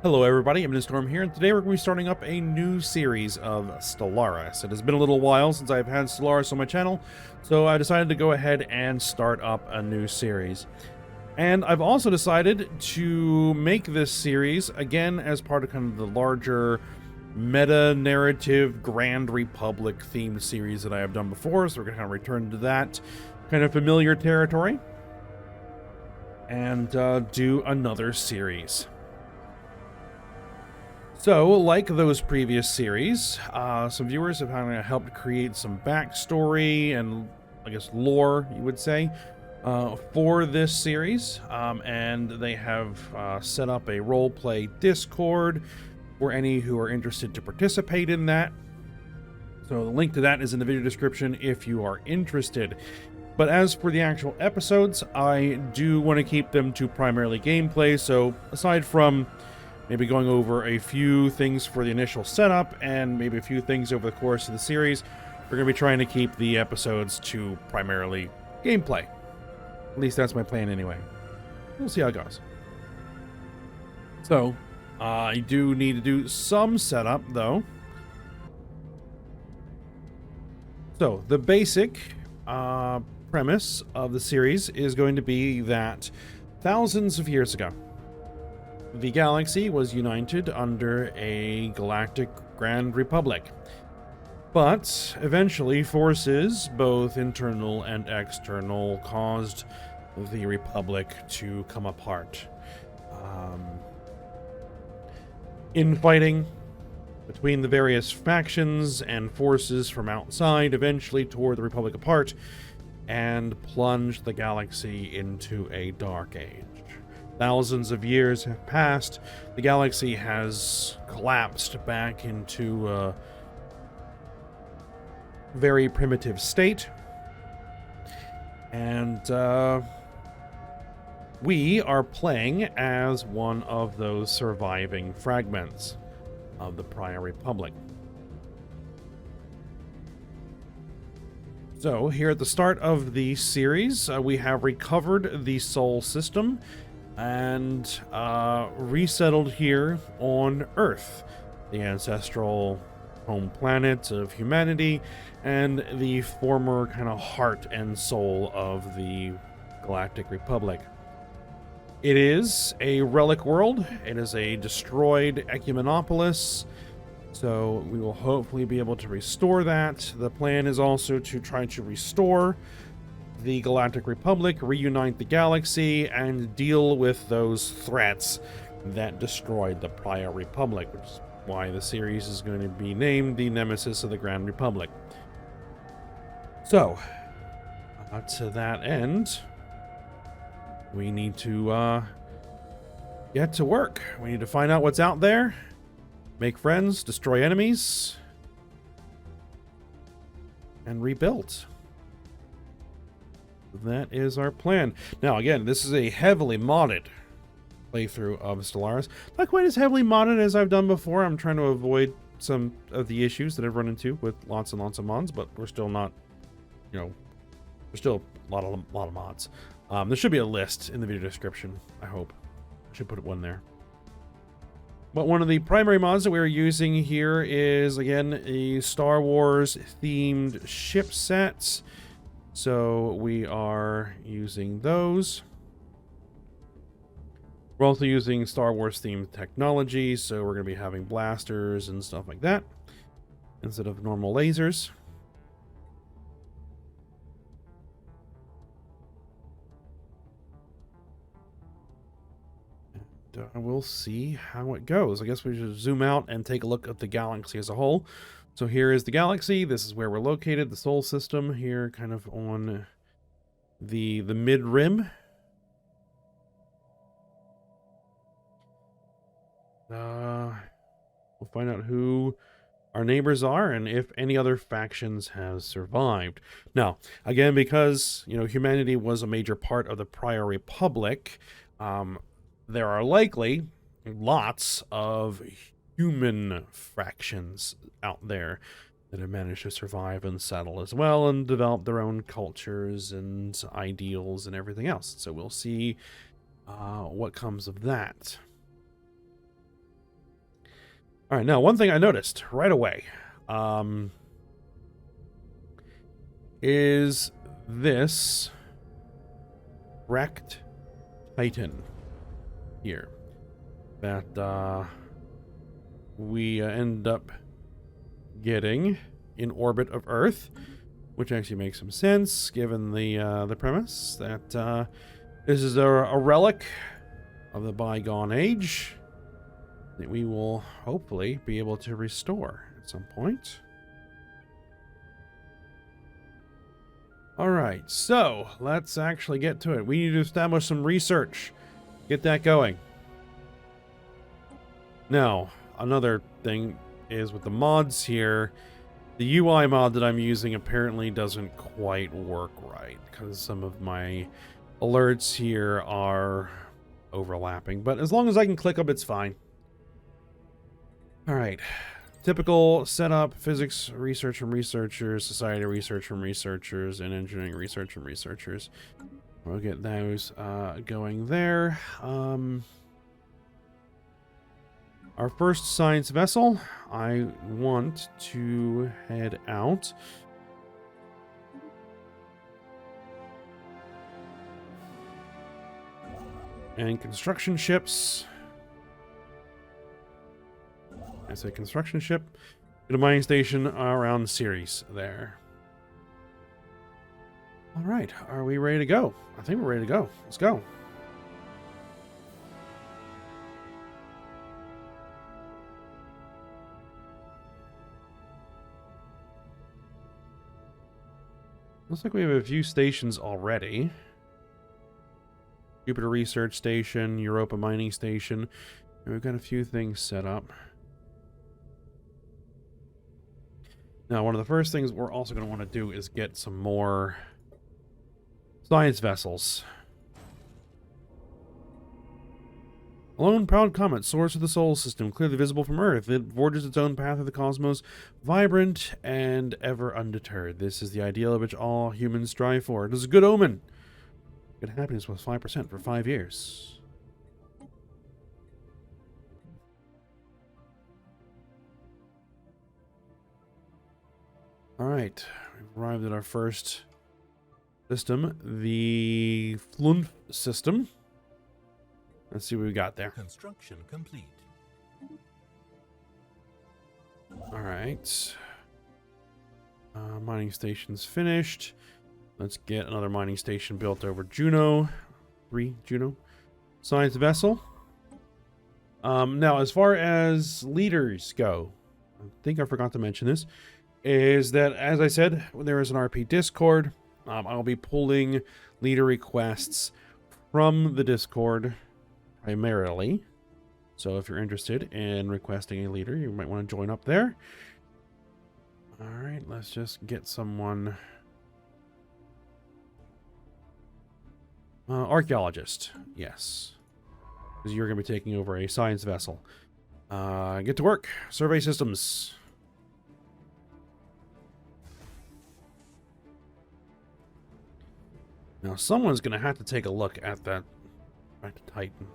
Hello everybody, I'm Storm here, and today we're going to be starting up a new series of Stellaris. It has been a little while since I've had Stellaris on my channel, so I decided to go ahead and start up a new series. And I've also decided to make this series, again, as part of kind of the larger meta-narrative Grand Republic themed series that I have done before, so we're going to kind of return to that kind of familiar territory and do another series. So, like those previous series, some viewers have kind of helped create some backstory and, I guess, lore, you would say, for this series. And they have set up a roleplay Discord for any who are interested to participate in that. So the link to that is in the video description if you are interested. But as for the actual episodes, I do want to keep them to primarily gameplay. So aside from maybe going over a few things for the initial setup and maybe a few things over the course of the series, we're going to be trying to keep the episodes to primarily gameplay. At least that's my plan anyway. We'll see how it goes. So, I do need to do some setup though. So, the basic premise of the series is going to be that thousands of years ago, the galaxy was united under a galactic Grand Republic. But eventually forces, both internal and external, caused the Republic to come apart. Infighting between the various factions and forces from outside eventually tore the Republic apart and plunged the galaxy into a dark age. Thousands of years have passed. The galaxy has collapsed back into a very primitive state. And we are playing as one of those surviving fragments of the prior Republic. So, here at the start of the series, we have recovered the Sol system and resettled here on Earth, the ancestral home planet of humanity and the former kind of heart and soul of the Galactic Republic. It is a relic world. It is a destroyed ecumenopolis, so we will hopefully be able to restore that. The plan is also to try to restore the Galactic Republic, reunite the galaxy, and deal with those threats that destroyed the prior Republic, which is why the series is going to be named the Nemesis of the Grand Republic. So, to that end, we need to get to work. We need to find out what's out there, make friends, destroy enemies, and rebuild. That is our plan. Now, again, this is a heavily modded playthrough of Stellaris. Not quite as heavily modded as I've done before. I'm trying to avoid some of the issues that I've run into with lots and lots of mods, but we're still not, there's still a lot of mods. There should be a list in the video description, I hope. I should put one there. But one of the primary mods that we're using here is, again, a Star Wars themed ship set. So we are using those. We're also using Star Wars themed technology, so we're going to be having blasters and stuff like that instead of normal lasers. And we'll see how it goes. I guess we should zoom out and take a look at the galaxy as a whole. So here is the galaxy. This is where we're located, the Sol system here, kind of on the mid-rim. We'll find out who our neighbors are and if any other factions have survived. Now, again, because, humanity was a major part of the prior Republic, there are likely lots of human fractions out there that have managed to survive and settle as well and develop their own cultures and ideals and everything else. So we'll see what comes of that. All right, now one thing I noticed right away is this wrecked Titan here that we end up getting in orbit of Earth, which actually makes some sense given the premise that this is a relic of the bygone age that we will hopefully be able to restore at some point. All right, so let's actually get to it. We need to establish some research. Get that going. Now, another thing is with the mods here, the UI mod that I'm using apparently doesn't quite work right because some of my alerts here are overlapping. But as long as I can click them, it's fine. All right. Typical setup: physics research from researchers, society research from researchers, and engineering research from researchers. We'll get those going there. Our first science vessel, I want to head out. And construction ships. I say construction ship. Get a mining station around Ceres there. All right, are we ready to go? I think we're ready to go. Let's go. Looks like we have a few stations already. Jupiter Research Station, Europa Mining Station. And we've got a few things set up. Now, one of the first things we're also going to want to do is get some more science vessels. A lone proud comet soars through the solar system, clearly visible from Earth. It forges its own path of the cosmos, vibrant and ever undeterred. This is the ideal which all humans strive for. It is a good omen. Good happiness was 5% for 5 years. All right, we've arrived at our first system, the Flunf system. Let's see what we got there. Construction complete. All right. Mining station's finished. Let's get another mining station built over Juno. 3 Juno. Science vessel. Now, as far as leaders go, I think I forgot to mention this, is that, as I said, when there is an RP Discord, I'll be pulling leader requests from the Discord primarily. So if you're interested in requesting a leader, you might want to join up there. All right, let's just get someone. Archaeologist, yes. Because you're going to be taking over a science vessel. Get to work. Survey systems. Now, someone's going to have to take a look at that. Back to Titan.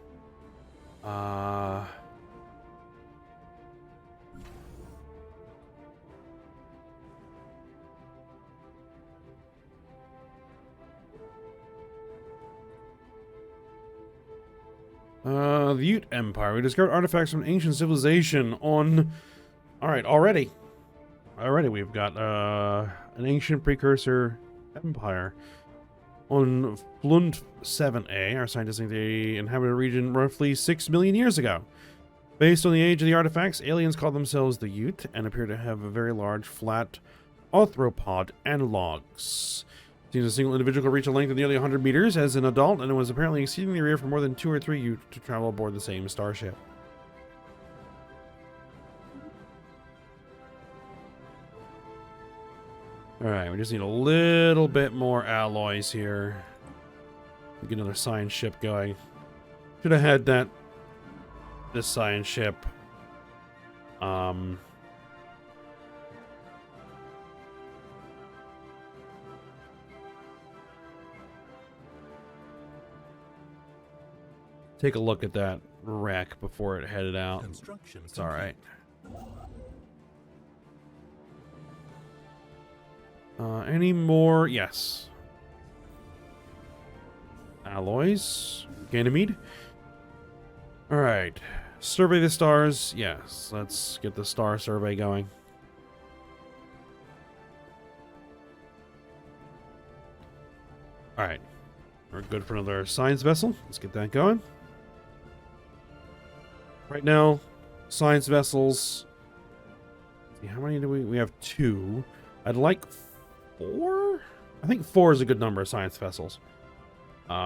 The Ute Empire. We discovered artifacts from ancient civilization on... Alright, already we've got an ancient precursor empire. On Flunf 7A, our scientists think they inhabited a region roughly 6 million years ago. Based on the age of the artifacts, aliens call themselves the Ute and appear to have a very large, flat arthropod analogs. Seems a single individual could reach a length of nearly 100 meters as an adult, and it was apparently exceedingly rare for more than 2 or 3 Ute to travel aboard the same starship. Alright, we just need a little bit more alloys here. Get another science ship going. Should have had this science ship. Take a look at that wreck before it headed out. Construction It's alright. Any more? Yes. Alloys. Ganymede. Alright. Survey the stars. Yes. Let's get the star survey going. Alright. We're good for another science vessel. Let's get that going. Right now, science vessels. Let's see, how many do we have? 2. I'd like 4? I think 4 is a good number of science vessels. This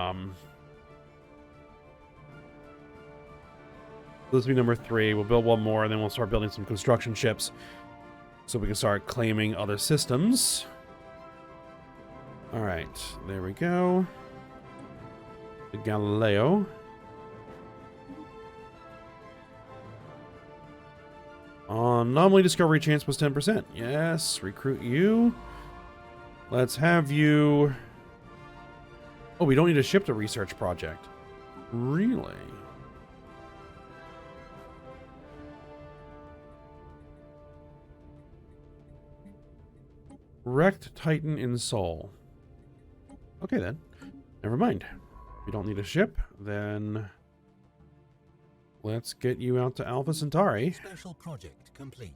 will be number 3. We'll build one more, and then we'll start building some construction ships so we can start claiming other systems. Alright, there we go. The Galileo. Anomaly discovery chance was 10%. Yes, recruit you. Let's have you... Oh, we don't need a ship to research project. Really? Wrecked Titan in Sol. Okay then. Never mind. If you don't need a ship, then let's get you out to Alpha Centauri. Special project complete.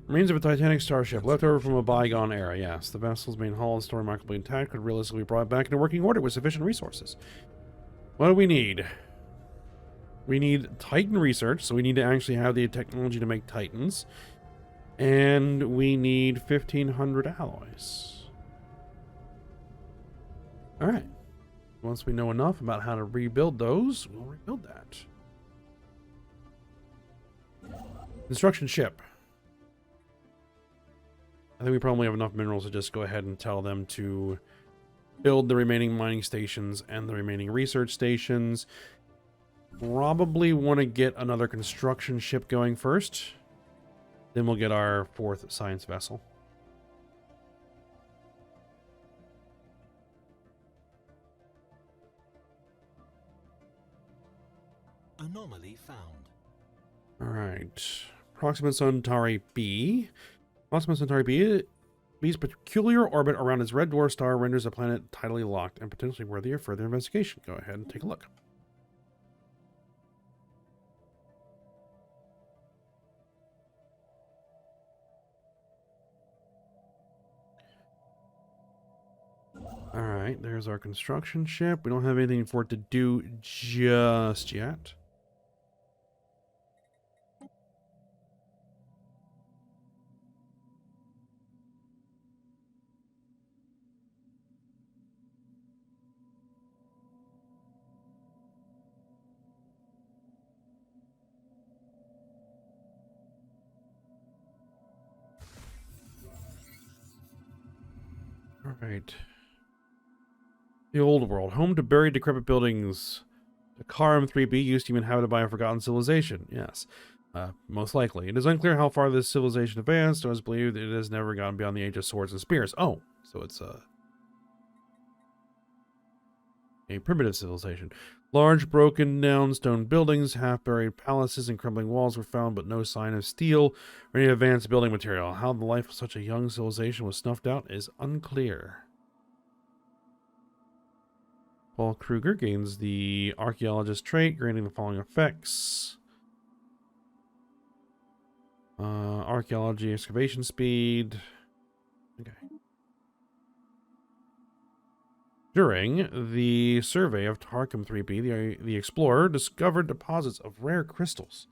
Remains of a Titanic starship, left over from a bygone era. Yes, the vessel's main hull is still remarkably intact, could realistically be brought back into working order with sufficient resources. What do we need? We need Titan research, so we need to actually have the technology to make Titans. And we need 1,500 alloys. Alright. Once we know enough about how to rebuild those, we'll rebuild that. Construction ship. I think we probably have enough minerals to just go ahead and tell them to build the remaining mining stations and the remaining research stations. Probably want to get another construction ship going first. Then we'll get our 4th science vessel. Anomaly found. Alright. Proxima Centauri B. Proxima Centauri B's peculiar orbit around its red dwarf star renders the planet tidally locked and potentially worthy of further investigation. Go ahead and take a look. Alright, there's our construction ship. We don't have anything for it to do just yet. Alright. The old world. Home to buried, decrepit buildings. The Karam 3B used to be inhabited by a forgotten civilization. Yes. Most likely. It is unclear how far this civilization advanced. It was believed it has never gone beyond the age of swords and spears. Oh, so it's a primitive civilization. Large, broken down stone buildings, half-buried palaces, and crumbling walls were found, but no sign of steel or any advanced building material. How the life of such a young civilization was snuffed out is unclear. Paul Kruger gains the archaeologist trait, granting the following effects. Archaeology, excavation speed. Okay. During the survey of Tarkham 3B, the explorer discovered deposits of rare crystals.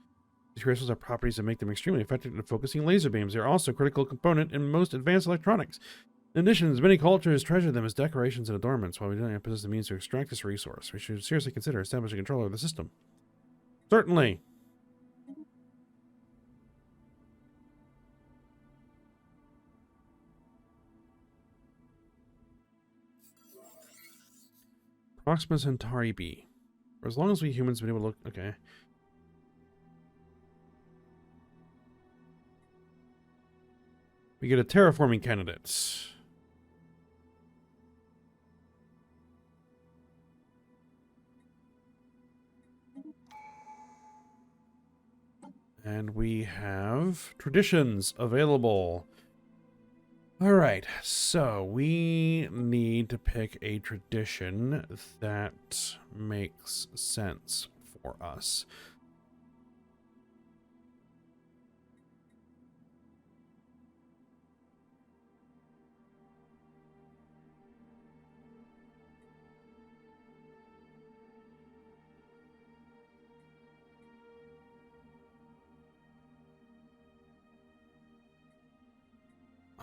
These crystals have properties that make them extremely effective at focusing laser beams. They are also a critical component in most advanced electronics. In addition, many cultures treasure them as decorations and adornments. While we don't possess the means to extract this resource, we should seriously consider establishing control over the system. Certainly. Proxima Centauri B. For as long as we humans have been able to look... Okay. We get a terraforming candidate. And we have traditions available. Alright, so we need to pick a tradition that makes sense for us.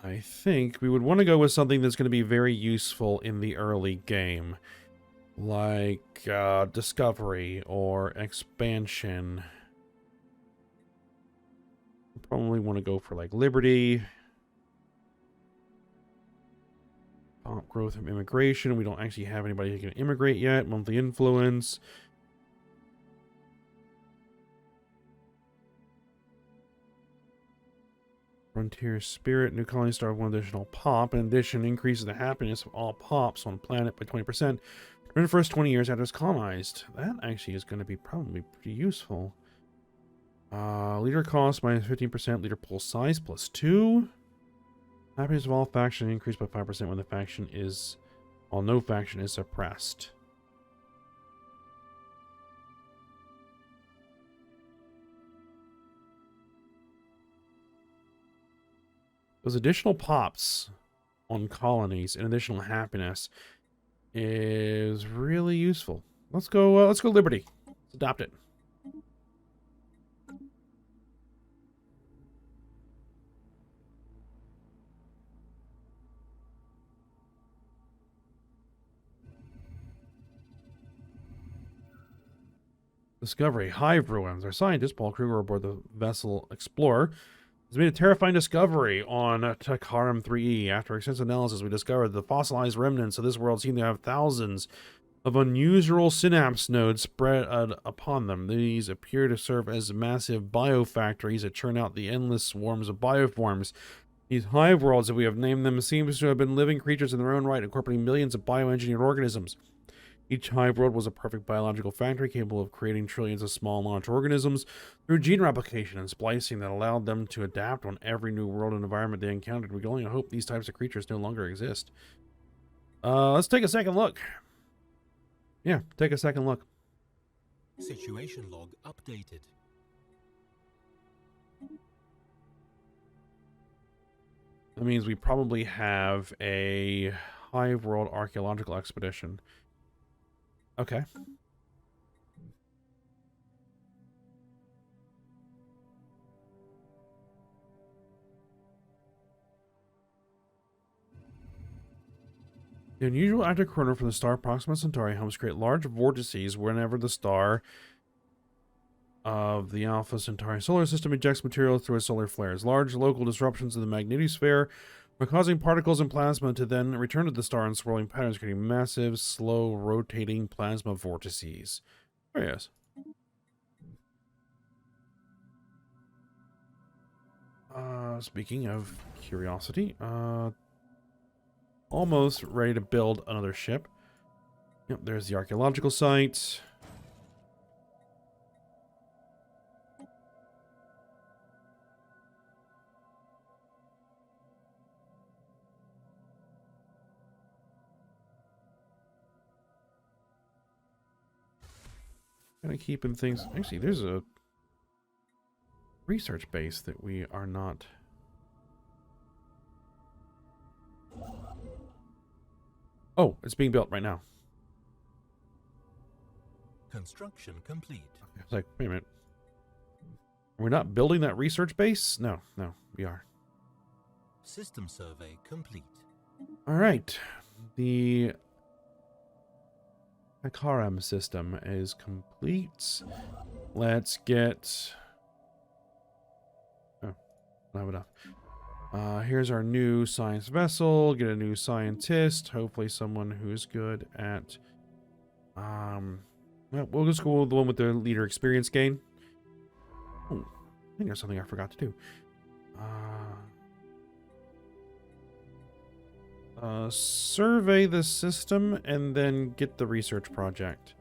I think we would want to go with something that's going to be very useful in the early game, like discovery or expansion. Probably want to go for like liberty, growth of immigration. We don't actually have anybody who can immigrate yet. Monthly influence. Frontier Spirit, new colony star with 1 additional pop. In addition, increases the happiness of all pops on planet by 20% during the first 20 years after it's colonized. That actually is going to be probably pretty useful. Leader cost minus 15%, leader pool size plus 2. Happiness of all faction increased by 5% when the faction is, while no faction is suppressed. Those additional pops on colonies and additional happiness is really useful. Let's go Liberty. Let's adopt it. Discovery. Hive ruins. Our scientist, Paul Kruger, aboard the vessel Explorer, has made a terrifying discovery on Takaram 3E. After extensive analysis, we discovered the fossilized remnants of this world seem to have thousands of unusual synapse nodes spread upon them. These appear to serve as massive biofactories that churn out the endless swarms of bioforms. These hive worlds, if we have named them, seems to have been living creatures in their own right, incorporating millions of bioengineered organisms. Each hive world was a perfect biological factory capable of creating trillions of small and large organisms through gene replication and splicing that allowed them to adapt on every new world and environment they encountered. We can only hope these types of creatures no longer exist. Let's take a second look. Yeah, take a second look. Situation log updated. That means we probably have a hive world archaeological expedition. Okay. The unusual active corona from the star Proxima Centauri helps create large vortices whenever the star of the Alpha Centauri solar system ejects material through its solar flares. Large local disruptions in the magnetosphere are causing particles and plasma to then return to the star in swirling patterns, creating massive, slow, rotating plasma vortices. There he is. Speaking of curiosity, almost ready to build another ship. Yep, there's the archaeological site. Kind of keeping things. Actually, there's a research base that we are not. Oh, it's being built right now. Construction complete. It's like, wait a minute. We're not building that research base? No, we are. System survey complete. All right. The Hekaram system is complete. Let's get... Oh, don't have enough. Here's our new science vessel. Get a new scientist. Hopefully someone who's good at... Well, we'll just go with the one with the leader experience gain. Oh, I think there's something I forgot to do. survey the system and then get the research project.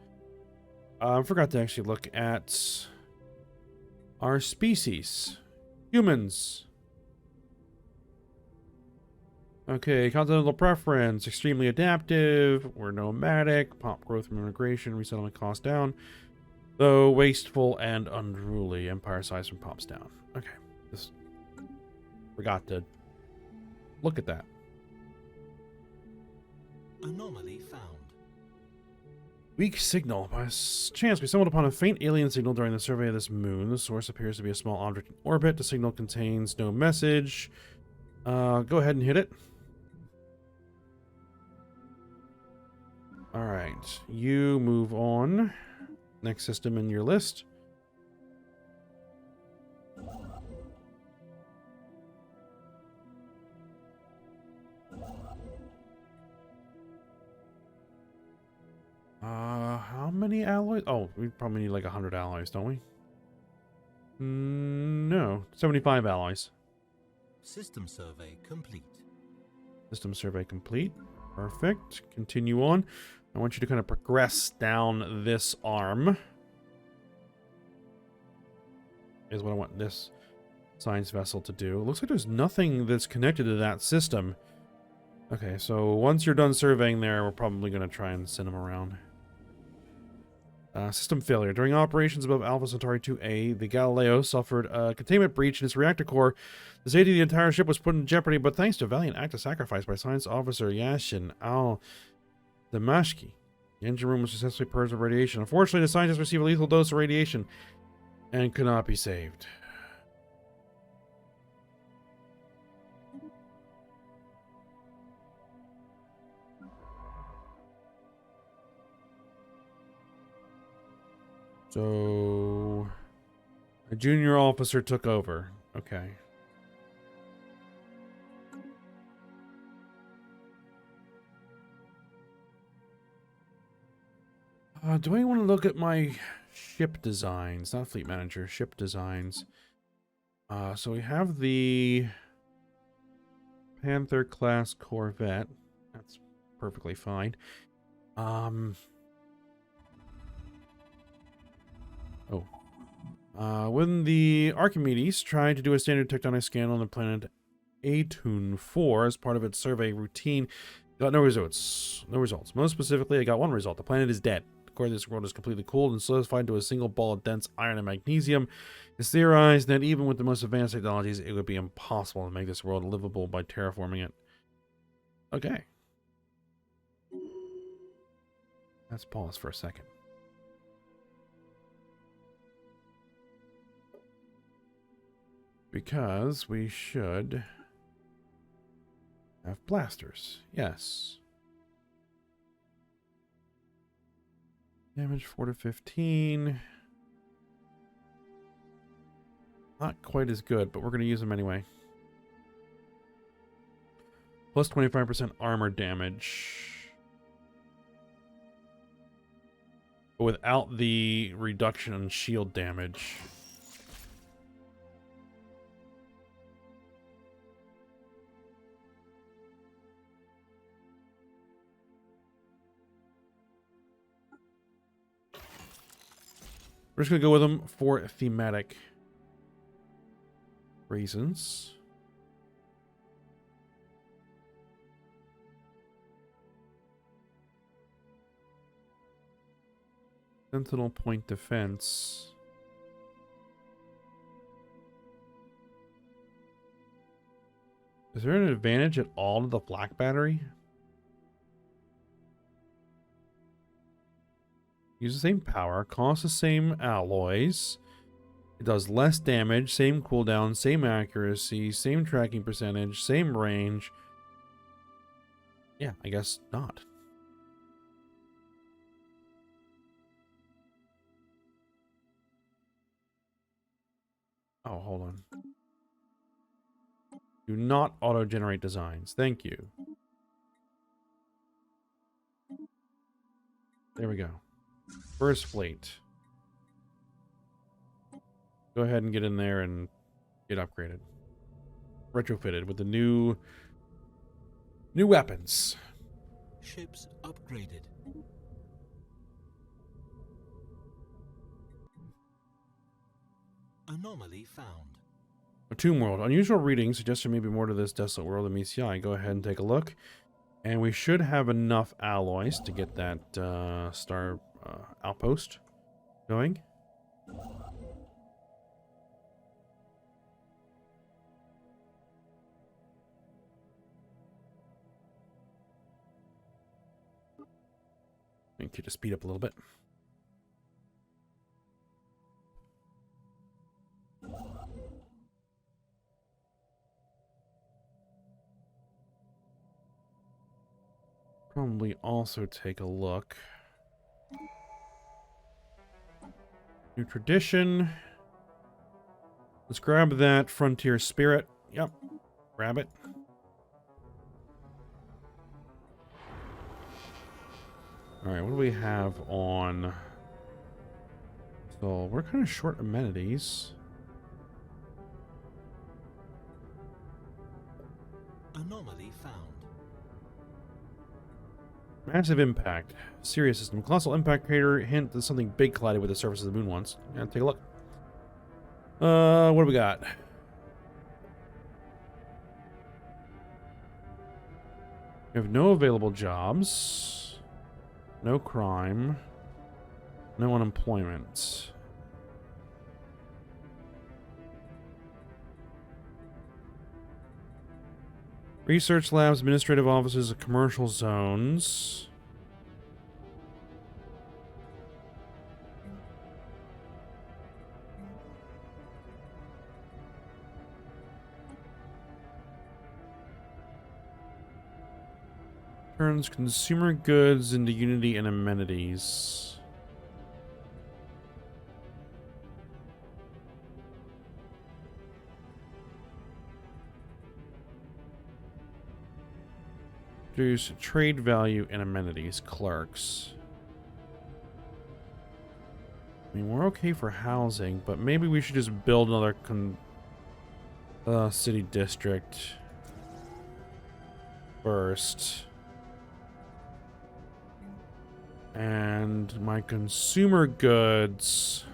I forgot to actually look at our species. Humans. Okay, continental preference, extremely adaptive, we're nomadic, pop growth from immigration, resettlement cost down, though wasteful and unruly, empire size from pops down. Okay, just forgot to look at that. Anomaly found. Weak signal. By chance, we stumbled upon a faint alien signal during the survey of this moon. The source appears to be a small object in orbit. The signal contains no message. Go ahead and hit it. Alright, you move on. Next system in your list. How many alloys? Oh, we probably need like 100 alloys, don't we? No, 75 alloys. System survey complete. System survey complete. Perfect. Continue on. I want you to kind of progress down this arm. Is what I want this science vessel to do. It looks like there's nothing that's connected to that system. Okay, so once you're done surveying there, we're probably going to try and send them around. System failure. During operations above Alpha Centauri 2A, the Galileo suffered a containment breach in its reactor core. The safety of the entire ship was put in jeopardy, but thanks to a valiant act of sacrifice by Science Officer Yashin Al-Damashki, the engine room was successfully purged of radiation. Unfortunately, the scientists received a lethal dose of radiation and could not be saved. So, a junior officer took over. Okay. Do I want to look at my ship designs? Not fleet manager, ship designs. So we have the Panther class Corvette. That's perfectly fine. When the Archimedes tried to do a standard tectonic scan on the planet Atun 4 as part of its survey routine, got no results. Most specifically, I got one result. The planet is dead. The core of this world is completely cooled and solidified into a single ball of dense iron and magnesium. It's theorized that even with the most advanced technologies, it would be impossible to make this world livable by terraforming it. Okay. Let's pause for a second. Because we should have blasters. Yes. Damage 4 to 15. Not quite as good, but we're going to use them anyway. Plus 25% armor damage. But without the reduction in shield damage. We're just going to go with them for thematic reasons. Sentinel point defense. Is there an advantage at all to the flak battery? Use the same power, costs the same alloys. It does less damage, same cooldown, same accuracy, same tracking percentage, same range. Yeah, I guess not. Oh, hold on. Do not auto-generate designs. Thank you. There we go. First fleet. Go ahead and get in there and get upgraded. Retrofitted with the new New weapons. Ships upgraded. Anomaly found. A tomb world. Unusual reading suggestion may be more to this desolate world than meets the eye. Go ahead and take a look. And we should have enough alloys to get that star outpost going. Thank you to speed up a little bit. Probably also take a look. New tradition. Let's grab that frontier spirit. Yep. Grab it. Alright, what do we have on? So, we're kind of short amenities. Anomaly found. Massive impact. Serious system. Colossal impact crater. Hint that something big collided with the surface of the moon once. Yeah, take a look. What do we got? We have no available jobs. No crime. No unemployment. Research labs, administrative offices, commercial zones. Turns consumer goods into unity and amenities. Reduce trade value and amenities. Clerks. I mean, we're okay for housing, but maybe we should just build another city district first. And my consumer goods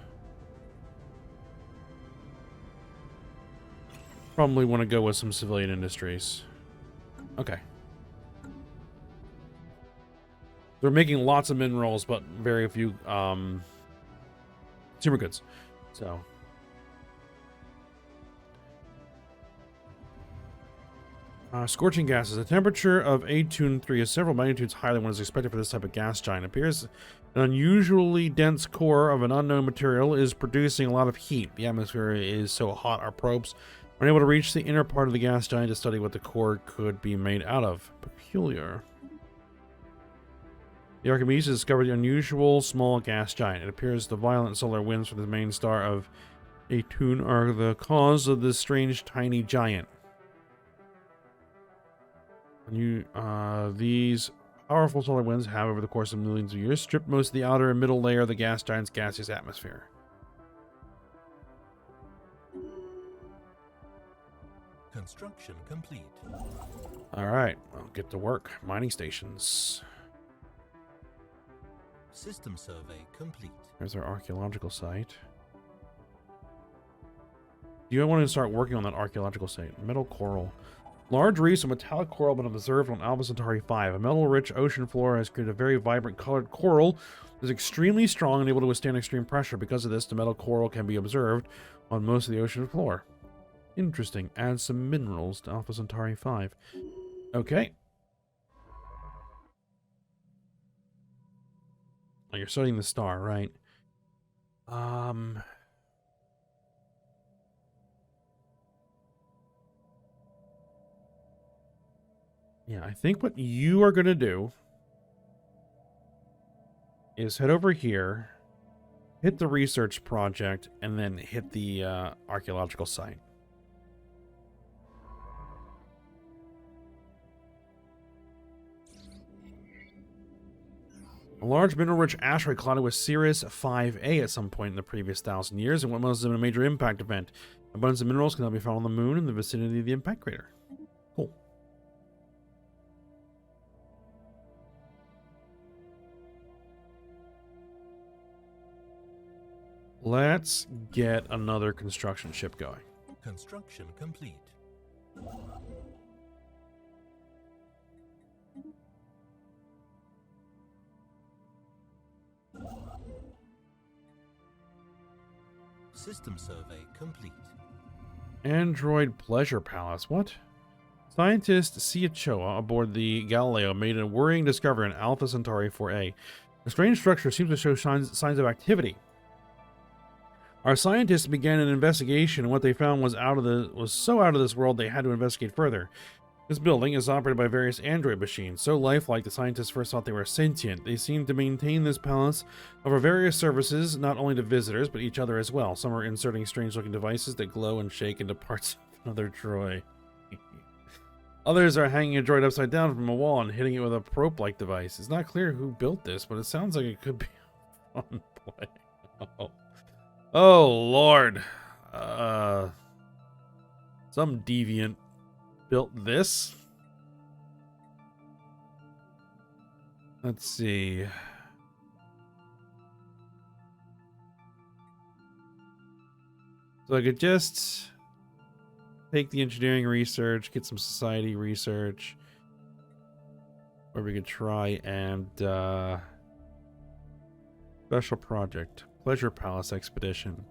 probably want to go with some civilian industries. Okay. They're making lots of minerals, but very few consumer goods. So scorching gases. The temperature of Atune 3 is several magnitudes higher than what is expected for this type of gas giant. It appears an unusually dense core of an unknown material is producing a lot of heat. The atmosphere is so hot our probes are unable to reach the inner part of the gas giant to study what the core could be made out of. Peculiar. The Archimedes has discovered the unusual small gas giant. It appears the violent solar winds from the main star of Atune are the cause of this strange tiny giant. These powerful solar winds have, over the course of millions of years, stripped most of the outer and middle layer of the gas giant's gaseous atmosphere. Construction complete. Alright, I'll get to work. Mining stations. System survey complete. There's our archaeological site. You want to start working on that archaeological site. Metal coral. Large reefs of metallic coral have been observed on Alpha Centauri 5. A metal-rich ocean floor has created a very vibrant colored coral that is extremely strong and able to withstand extreme pressure. Because of this, the metal coral can be observed on most of the ocean floor. Interesting. Add some minerals to Alpha Centauri 5. Okay. Oh, you're studying the star, right? Yeah, I think what you are going to do is head over here, hit the research project, and then hit the archaeological site. A large mineral-rich asteroid collided with Sirius 5A at some point in the previous 1,000 years, and what must have been a major impact event. Abundance of minerals can now be found on the moon in the vicinity of the impact crater. Cool. Let's get another construction ship going. Construction complete. System survey complete. Android Pleasure Palace. What? Scientist Ciachoa aboard the Galileo made a worrying discovery on Alpha Centauri 4A. The strange structure seems to show signs of activity. Our scientists began an investigation, and what they found was so out of this world they had to investigate further. This building is operated by various android machines, so lifelike the scientists first thought they were sentient. They seem to maintain this palace over various services, not only to visitors, but each other as well. Some are inserting strange-looking devices that glow and shake into parts of another droid. Others are hanging a droid upside down from a wall and hitting it with a probe-like device. It's not clear who built this, but it sounds like it could be a fun play. Oh Lord. Some deviant built this. Let's see. So I could just take the engineering research, get some society research, or we could try and special project, Pleasure Palace Expedition.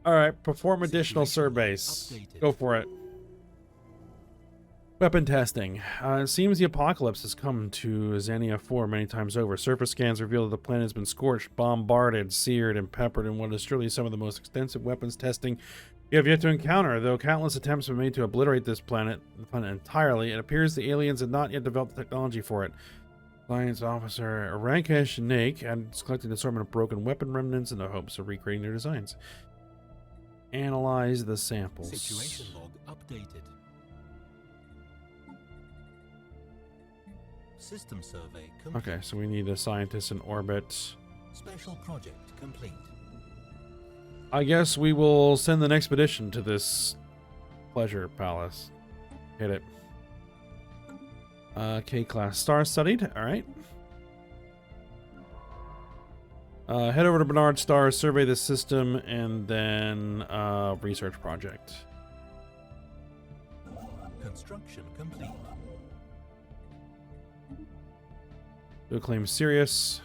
All right, perform additional surveys. Go for it. Weapon testing. It seems the apocalypse has come to Xania 4 many times over. Surface scans reveal that the planet has been scorched, bombarded, seared, and peppered in what is surely some of the most extensive weapons testing you have yet to encounter. Though countless attempts have been made to obliterate this planet entirely, it appears the aliens have not yet developed the technology for it. Science officer Rankesh Naik has collected an assortment of broken weapon remnants in the hopes of recreating their designs. Analyze the samples. Situation log updated. System survey complete. Okay, so we need a scientist in orbit. Special project complete. I guess we will send an expedition to this Pleasure Palace. Hit it. K-class star studied. All right. Head over to Bernard Star, survey the system, and then research project. Construction complete. Do claim Sirius.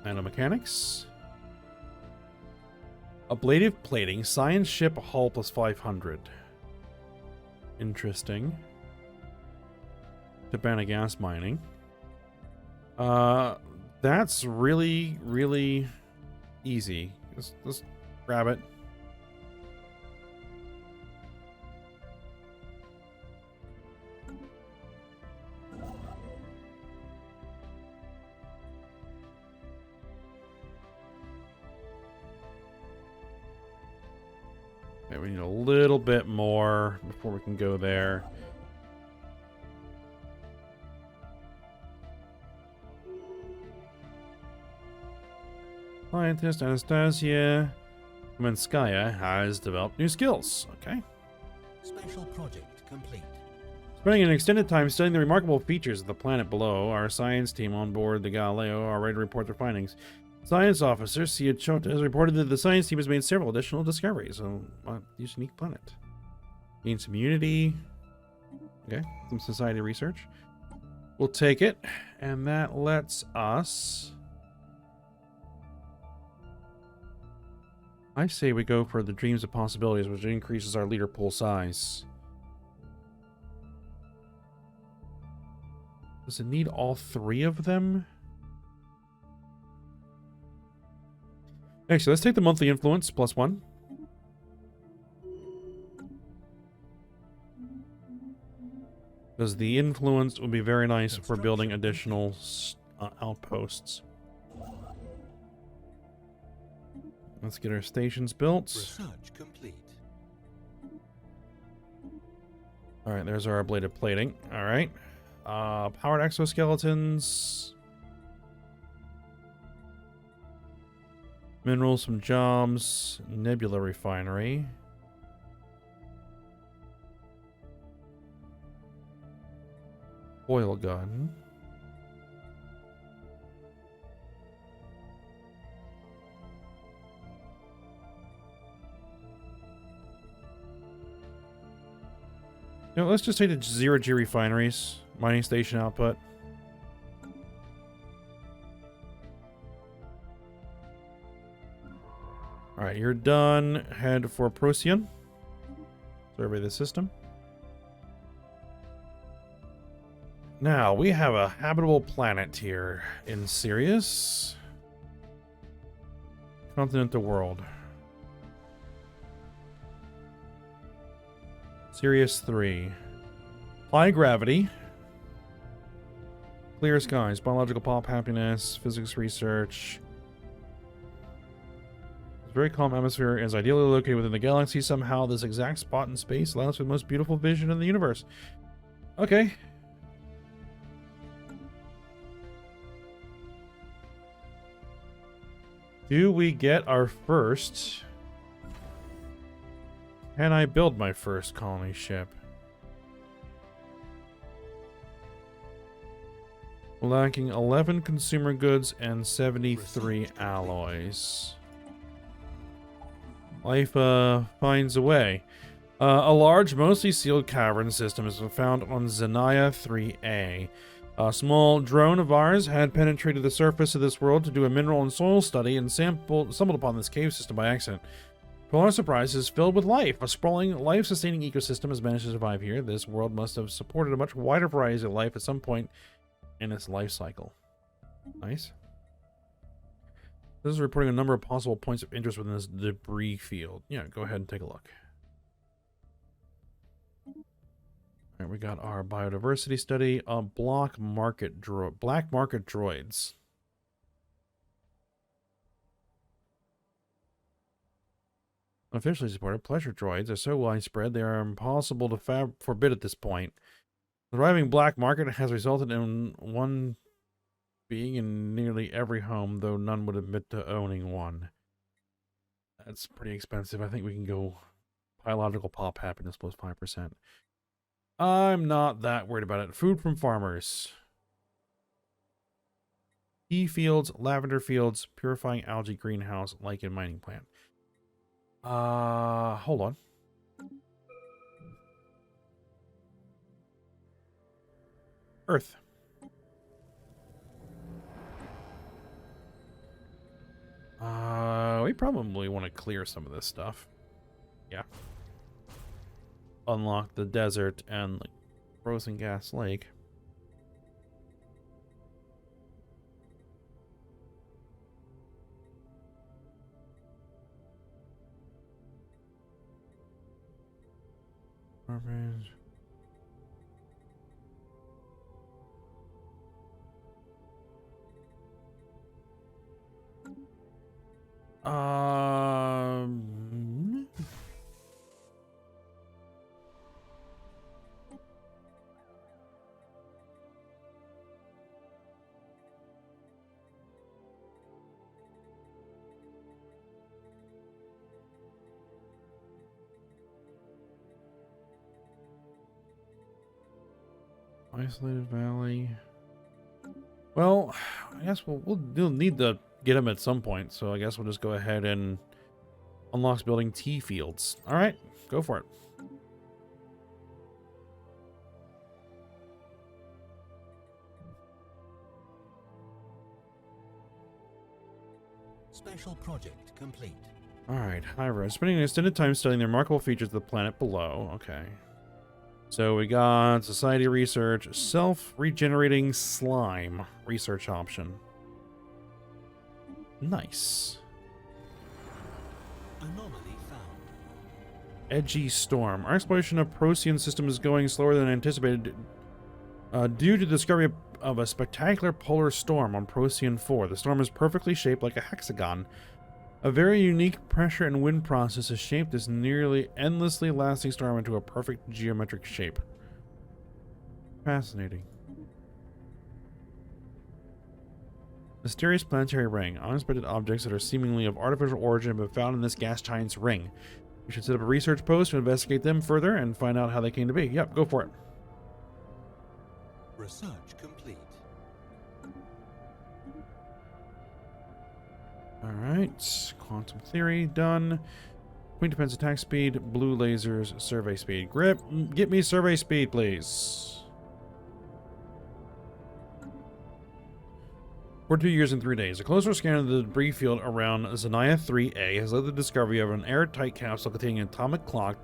Nanomechanics. Ablative plating. Science ship hull plus 500. Interesting. Tabana gas mining. That's really, really easy. Let's grab it. Okay, we need a little bit more before we can go there. Scientist Anastasia Kumenskaya has developed new skills. Okay. Special project complete. Spending an extended time studying the remarkable features of the planet below, our science team on board the Galileo are ready to report their findings. Science officer Sia Chota has reported that the science team has made several additional discoveries on this unique planet. Gain some unity. Okay, some society research. We'll take it, and that lets us... I say we go for the Dreams of Possibilities, which increases our leader pool size. Does it need all three of them? Actually, let's take the monthly influence, +1. Because the influence would be very nice for building additional outposts. Let's get our stations built. Research complete. Alright, there's our ablative plating. Alright. Powered exoskeletons. Minerals from jobs. Nebula refinery. Oil gun. You know, let's just take the zero-G refineries. Mining station output. Alright, you're done. Head for Procyon. Survey the system. Now, we have a habitable planet here in Sirius. Continental world. Sirius 3. High gravity. Clear skies. Biological pop happiness. Physics research. Very calm atmosphere is ideally located within the galaxy. Somehow, this exact spot in space allows for the most beautiful vision in the universe. Okay. Do we get our first? Can I build my first colony ship? Lacking 11 consumer goods and 73 alloys. Life finds a way. A large, mostly sealed cavern system is found on Xenia 3A. A small drone of ours had penetrated the surface of this world to do a mineral and soil study and stumbled upon this cave system by accident. To our surprise, is filled with life. A sprawling, life-sustaining ecosystem has managed to survive here. This world must have supported a much wider variety of life at some point in its life cycle. Nice. This is reporting a number of possible points of interest within this debris field. Yeah, go ahead and take a look. Alright, we got our biodiversity study. Black market droids. Officially supported, pleasure droids are so widespread they are impossible to forbid at this point. The thriving black market has resulted in one being in nearly every home, though none would admit to owning one. That's pretty expensive. I think we can go biological pop happiness plus 5%. I'm not that worried about it. Food from farmers. Tea fields, lavender fields, purifying algae greenhouse, lichen mining plant. Hold on. Earth. We probably want to clear some of this stuff. Yeah. Unlock the desert and like frozen gas lake. Garbage. Isolated valley. Well, I guess we'll need to get them at some point, so I guess we'll just go ahead and unlock building tea fields. All right, go for it. Special project complete. All right, Heirs. Spending an extended time studying the remarkable features of the planet below. Okay. So we got society research, self-regenerating slime research option. Nice. Anomaly found. Edgy storm. Our exploration of Procyon system is going slower than anticipated due to the discovery of a spectacular polar storm on Procyon 4. The storm is perfectly shaped like a hexagon. A very unique pressure and wind process has shaped this nearly endlessly lasting storm into a perfect geometric shape. Fascinating. Mysterious planetary ring. Unexpected objects that are seemingly of artificial origin have been found in this gas giant's ring. We should set up a research post to investigate them further and find out how they came to be. Yep, go for it. Research complete. Alright, quantum theory done. Point defense attack speed, blue lasers, survey speed. Grip, get me survey speed, please. For 2 years and 3 days, a closer scan of the debris field around Xenia 3A has led to the discovery of an airtight capsule containing an atomic clock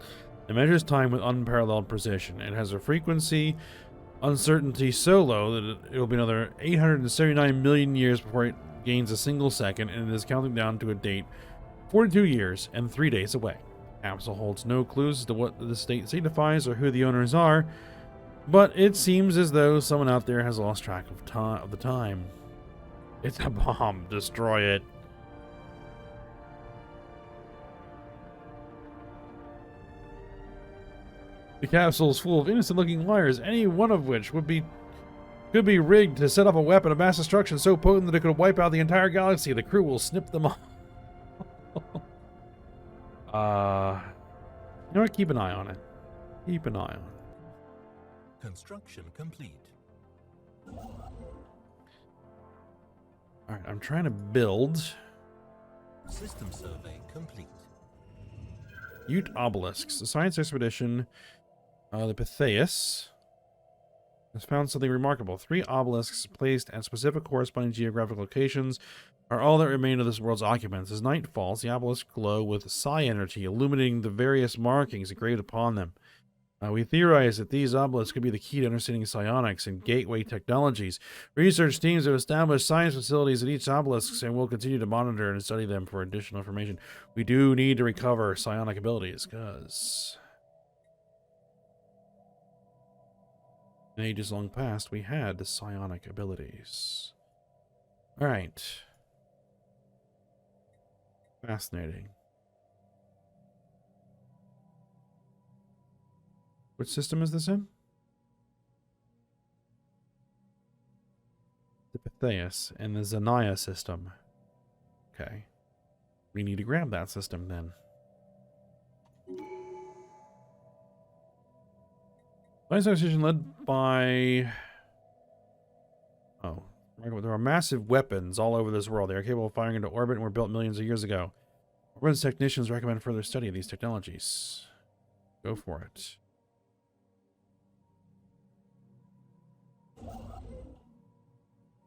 that measures time with unparalleled precision. It has a frequency uncertainty so low that it will be another 879 million years before it gains a single second, and it is counting down to a date 42 years and 3 days away. The capsule holds no clues as to what the state signifies or who the owners are, but it seems as though someone out there has lost track of the time. It's a bomb. Destroy it. The capsule is full of innocent-looking wires, any one of which could be rigged to set up a weapon of mass destruction so potent that it could wipe out the entire galaxy. The crew will snip them off. You know what? Keep an eye on it. Keep an eye on it. Construction complete. Alright, I'm trying to build System survey complete. Ute obelisks. The science expedition, the Hephaestus, has found something remarkable. 3 obelisks placed at specific corresponding geographic locations are all that remain of this world's occupants. As night falls, the obelisks glow with psi energy, illuminating the various markings engraved upon them. We theorize that these obelisks could be the key to understanding psionics and gateway technologies. Research teams have established science facilities at each obelisk and will continue to monitor and study them for additional information. We do need to recover psionic abilities, because in ages long past, we had the psionic abilities. Alright. Fascinating. Which system is this in? The Hephaestus and the Xenia system. Okay. We need to grab that system then. Science expedition led by... Oh. There are massive weapons all over this world. They are capable of firing into orbit and were built millions of years ago. Weapons technicians recommend further study of these technologies. Go for it.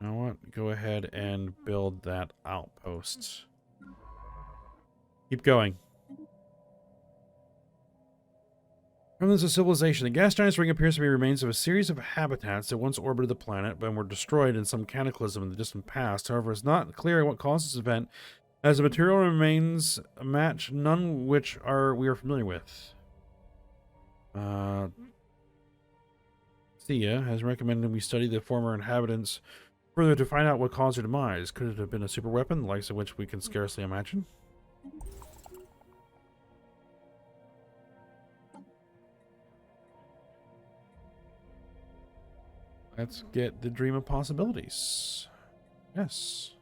You know what? Go ahead and build that outpost. Keep going. Remnants of civilization. The gas giant's ring appears to be remains of a series of habitats that once orbited the planet but were destroyed in some cataclysm in the distant past. However, it's not clear what caused this event, as the material remains match none which we are familiar with. Thea has recommended we study the former inhabitants further to find out what caused their demise. Could it have been a super weapon, the likes of which we can scarcely imagine? Let's get the dream of possibilities. Yes.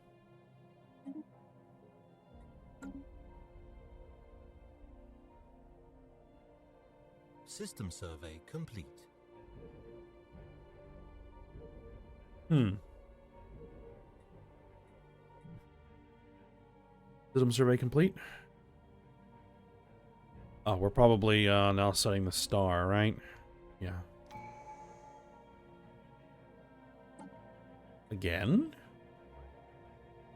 System survey complete. System survey complete? Oh, we're probably now studying the star, right? Yeah. Again?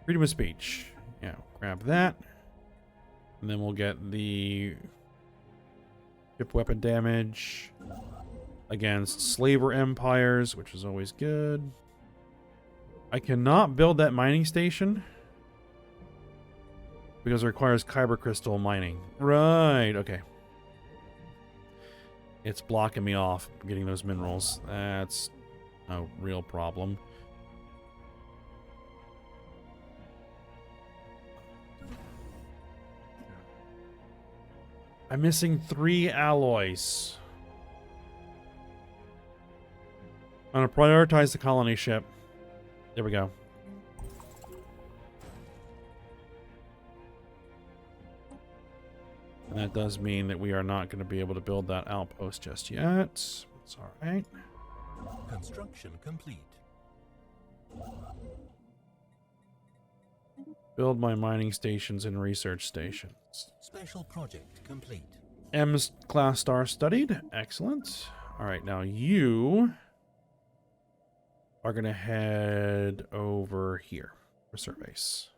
Freedom of speech. Yeah, grab that. And then we'll get the ship weapon damage against slaver empires, which is always good. I cannot build that mining station because it requires kyber crystal mining. Right, okay. It's blocking me off from getting those minerals. That's a real problem. I'm missing 3 alloys. I'm going to prioritize the colony ship. There we go. And that does mean that we are not going to be able to build that outpost just yet. It's alright. Construction complete. Build my mining stations and research stations. Special project complete. M's class star studied. Excellent. All right, now you are going to head over here for surveys.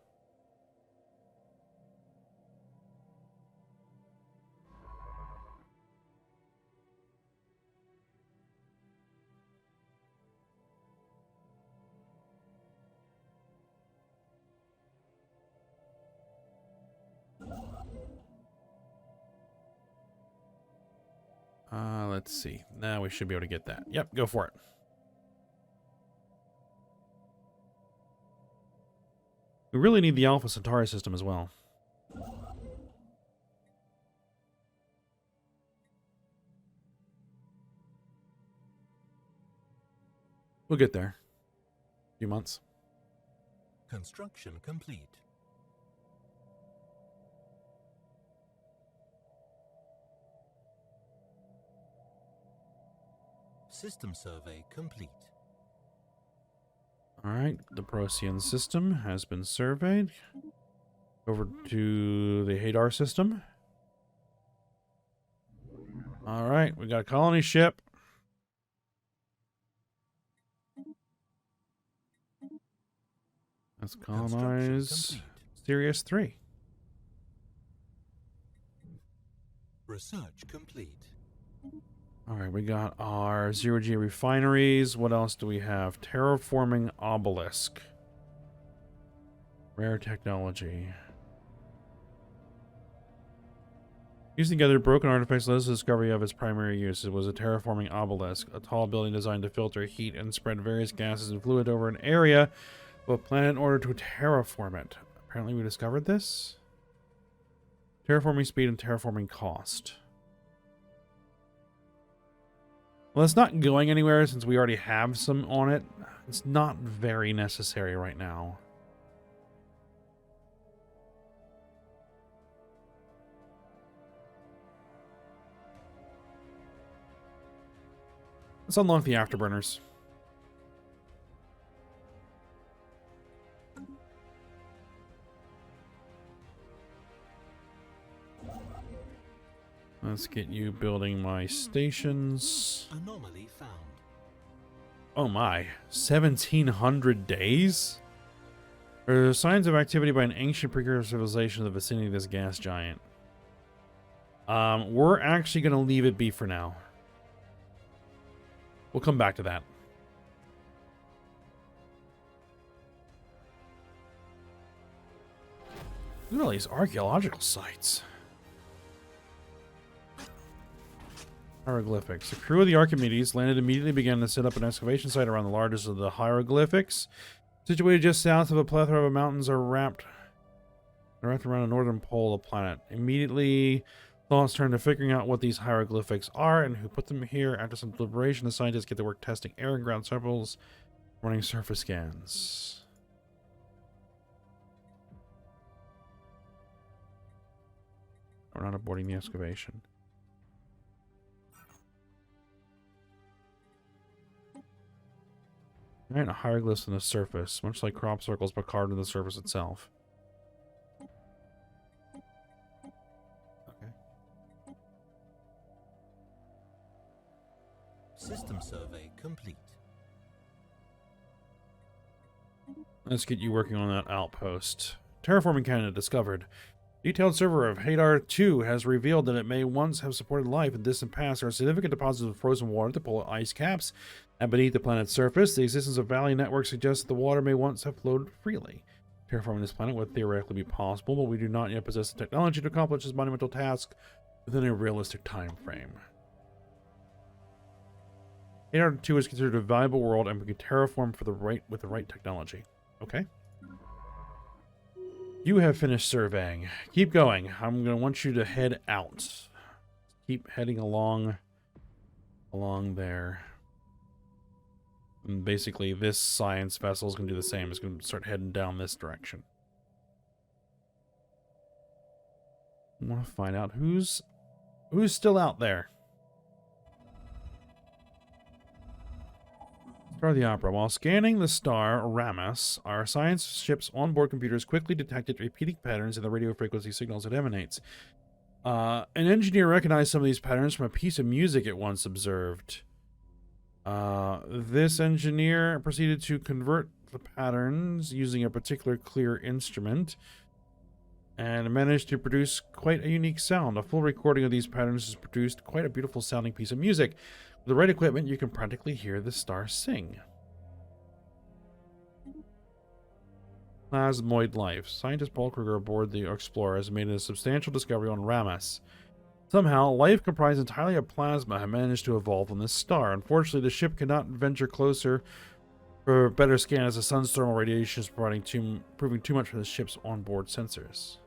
Let's see. Now we should be able to get that. Yep, go for it. We really need the Alpha Centauri system as well. We'll get there. A few months. Construction complete. System survey complete. All right, the Procyon system has been surveyed. Over to the Hadar system. All right, we got a colony ship. Let's colonize Sirius 3. Research complete. All right, we got our zero-G refineries. What else do we have? Terraforming obelisk. Rare technology. Using together broken artifacts led to the discovery of its primary use. It was a terraforming obelisk, a tall building designed to filter heat and spread various gases and fluid over an area of a planet in order to terraform it. Apparently we discovered this. Terraforming speed and terraforming cost. Well, it's not going anywhere since we already have some on it. It's not very necessary right now. Let's unlock the afterburners. Let's get you building my stations. Anomaly found. Oh my, 1700 days? There are signs of activity by an ancient precursor civilization in the vicinity of this gas giant. We're actually going to leave it be for now. We'll come back to that. Look at all these archaeological sites. Hieroglyphics. The crew of the Archimedes landed immediately began to set up an excavation site around the largest of the hieroglyphics. Situated just south of a plethora of mountains are wrapped around the northern pole of the planet. Immediately, thoughts turned to figuring out what these hieroglyphics are and who put them here. After some deliberation, the scientists get to work testing air and ground samples, running surface scans. We're not aborting the excavation. Alright, hieroglyphs on the surface, much like crop circles but carved into the surface itself. Okay. System survey complete. Let's get you working on that outpost. Terraforming Canada discovered. Detailed server of Hadar 2 has revealed that it may once have supported life in distant past. There are significant deposits of frozen water to polar ice caps, and beneath the planet's surface, the existence of valley networks suggests that the water may once have flowed freely. Terraforming this planet would theoretically be possible, but we do not yet possess the technology to accomplish this monumental task within a realistic time frame. Hadar 2 is considered a valuable world and we can terraform with the right technology. Okay. You have finished surveying. Keep going. I'm going to want you to head out. Keep heading along there. And basically, this science vessel is going to do the same. It's going to start heading down this direction. I want to find out who's still out there. Start of the opera. While scanning the star Rammus, our science ship's onboard computers quickly detected repeating patterns in the radio frequency signals it emanates. An engineer recognized some of these patterns from a piece of music it once observed. This engineer proceeded to convert the patterns using a particular clear instrument and managed to produce quite a unique sound. A full recording of these patterns has produced quite a beautiful sounding piece of music. With the right equipment, you can practically hear the star sing. Plasmoid life. Scientist Paul Kruger aboard the Explorer has made a substantial discovery on Rammus. Somehow, life comprised entirely of plasma had managed to evolve on this star. Unfortunately, the ship could not venture closer for a better scan as the sun's thermal radiation is proving too much for the ship's onboard sensors.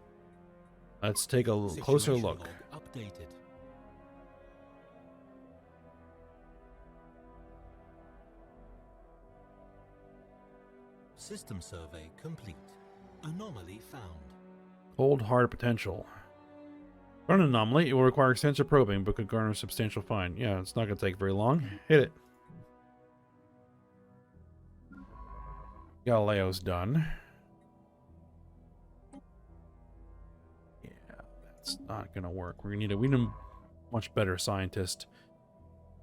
Let's take a closer look. Updated. System survey complete. Anomaly found. Cold hard potential. For an anomaly, it will require extensive probing, but could garner a substantial find. Yeah, it's not going to take very long. Hit it. Galileo's done. Yeah, that's not going to work. We need a much better scientist.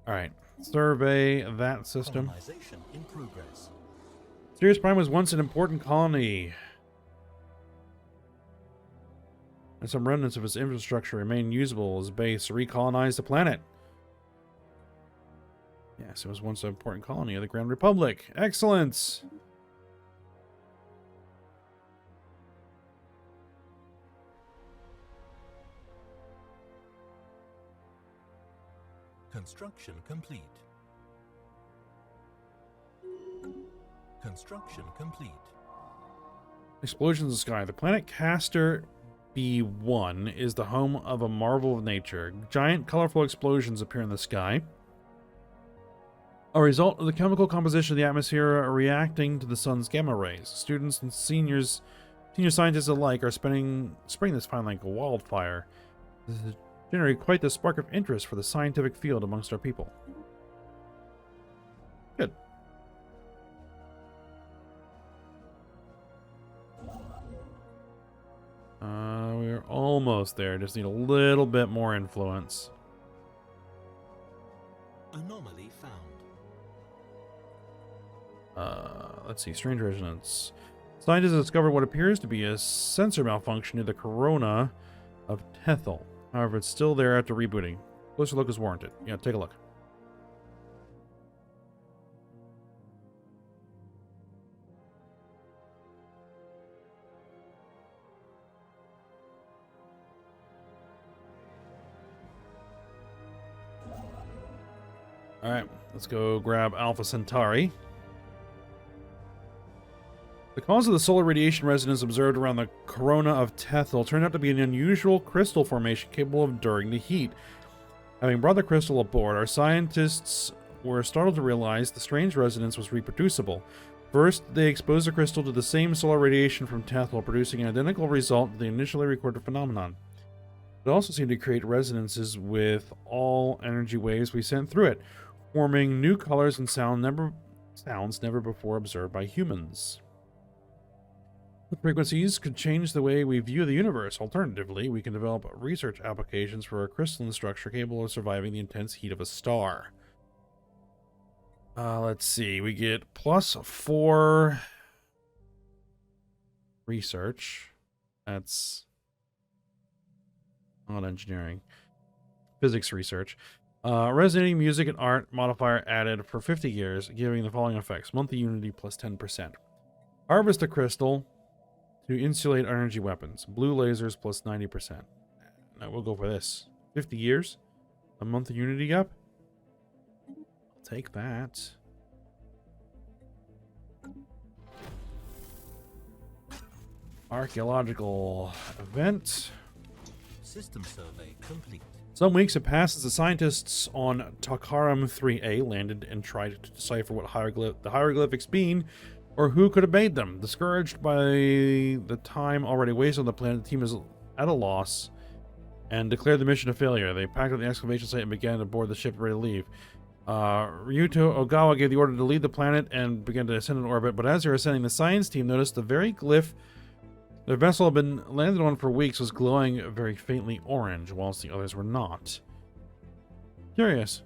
All right, survey that system. Colonization in progress. Sirius Prime was once an important colony, and some remnants of its infrastructure remain usable as a base to recolonize the planet. Yes, it was once an important colony of the Grand Republic. Excellent! Construction complete. Construction complete. Explosions in the sky. The planet Castor B1 is the home of a marvel of nature. Giant, colorful explosions appear in the sky, a result of the chemical composition of the atmosphere reacting to the sun's gamma rays. Students and senior scientists alike are spreading this find like a wildfire. This has generated quite the spark of interest for the scientific field amongst our people. Good. We're almost there. Just need a little bit more influence. Anomaly found. Let's see. Strange resonance. Scientists have discovered what appears to be a sensor malfunction near the corona of Tethel. However, it's still there after rebooting. Closer look is warranted. Yeah, take a look. Alright, let's go grab Alpha Centauri. The cause of the solar radiation resonance observed around the corona of Tethel turned out to be an unusual crystal formation capable of enduring the heat. Having brought the crystal aboard, our scientists were startled to realize the strange resonance was reproducible. First, they exposed the crystal to the same solar radiation from Tethel, producing an identical result to the initially recorded phenomenon. It also seemed to create resonances with all energy waves we sent through it, forming new colors and sounds never before observed by humans. The frequencies could change the way we view the universe. Alternatively, we can develop research applications for a crystalline structure capable of surviving the intense heat of a star. Let's see. We get +4 research. That's not engineering. Physics research. Resonating music and art modifier added for 50 years, giving the following effects. Monthly unity +10%. Harvest a crystal to insulate energy weapons. Blue lasers +90%. Now we'll go for this. 50 years. A monthly unity up. I'll take that. Archaeological event. System survey complete. Some weeks have passed since the scientists on Takaram 3A landed and tried to decipher what the hieroglyphics mean, or who could have made them. Discouraged by the time already wasted on the planet, the team is at a loss and declared the mission a failure. They packed up the excavation site and began to board the ship ready to leave. Ryuto Ogawa gave the order to leave the planet and began to ascend in orbit, but as they were ascending, the science team noticed the very glyph their vessel had been landed on for weeks was glowing very faintly orange, whilst the others were not. Curious.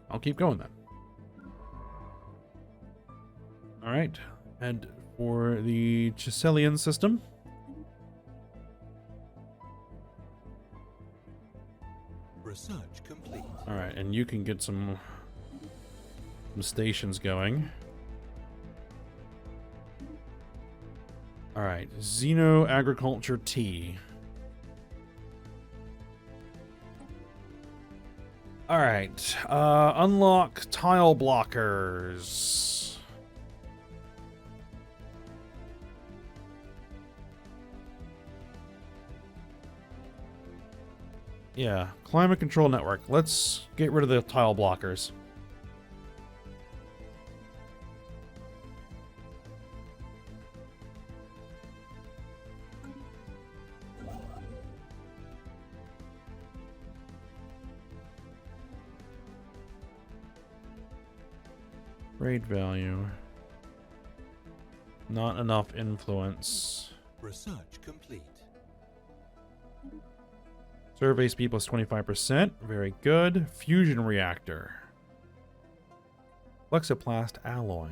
I'll keep going then. Alright, and for the Chiselian system. Research complete. Alright, and you can get some stations going. Alright, Xeno Agriculture T. Alright, unlock tile blockers. Yeah, climate control network. Let's get rid of the tile blockers. Trade value. Not enough influence. Research complete. Survey speed plus 25%. Very good. Fusion reactor. Flexoplast alloy.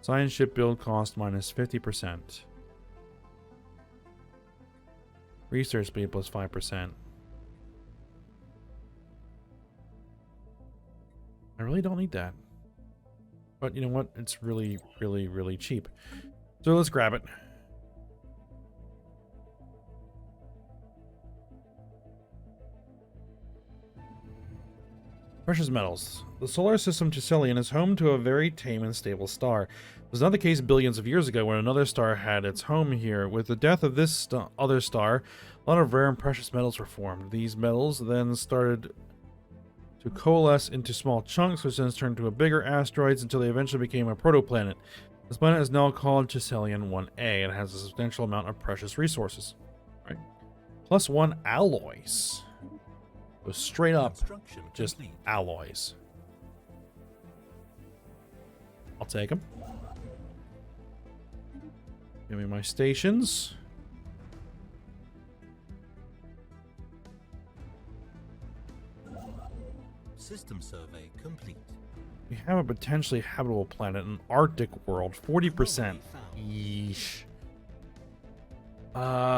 Science ship build cost minus 50%. Research speed plus 5%. I really don't need that. But you know what? It's really, really, really cheap. So let's grab it. Precious metals. The solar system Chiselian is home to a very tame and stable star. It was not the case billions of years ago when another star had its home here. With the death of this other star, a lot of rare and precious metals were formed. These metals then started to coalesce into small chunks, which then turned to bigger asteroids until they eventually became a protoplanet. This planet is now called Chiselian 1A and has a substantial amount of precious resources. Right. +1 alloys. So straight up, just alloys. I'll take them. Give me my stations. System survey complete. We have a potentially habitable planet, an Arctic world, 40%. Yeesh.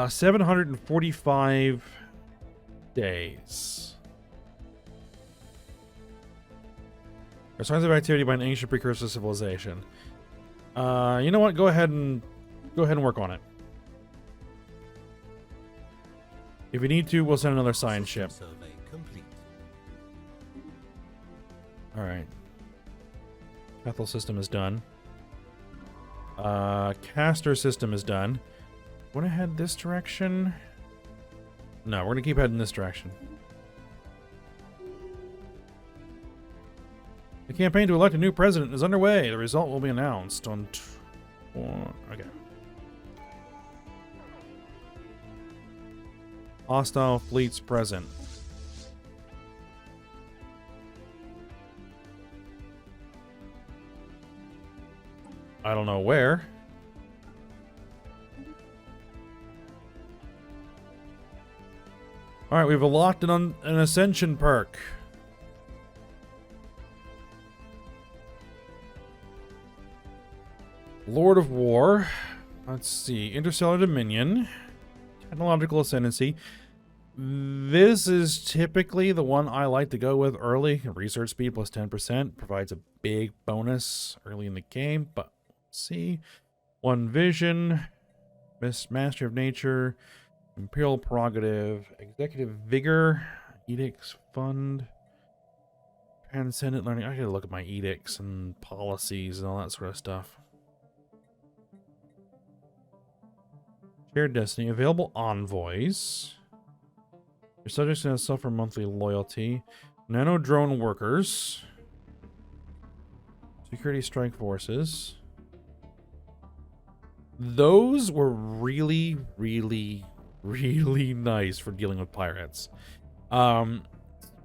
745 days. There are signs of activity by an ancient precursor civilization. You know what? Go ahead and work on it. If we need to, we'll send another science ship. Survey complete. All right. Bethel system is done. Caster system is done. Want to head this direction? No, we're gonna keep heading this direction. The campaign to elect a new president is underway. The result will be announced on. Okay. Hostile fleets present. I don't know where. All right, we've unlocked an ascension perk. Lord of War. Let's see. Interstellar Dominion. Technological Ascendancy. This is typically the one I like to go with early. Research speed plus 10% provides a big bonus early in the game, but let's see. One Vision. Mastery of Nature. Imperial Prerogative. Executive Vigor. Edicts Fund. Transcendent Learning. I gotta look at my edicts and policies and all that sort of stuff. Shared Destiny. Available envoys. Your subjects can suffer monthly loyalty. Nano drone workers. Security strike forces. Those were really, really, really nice for dealing with pirates.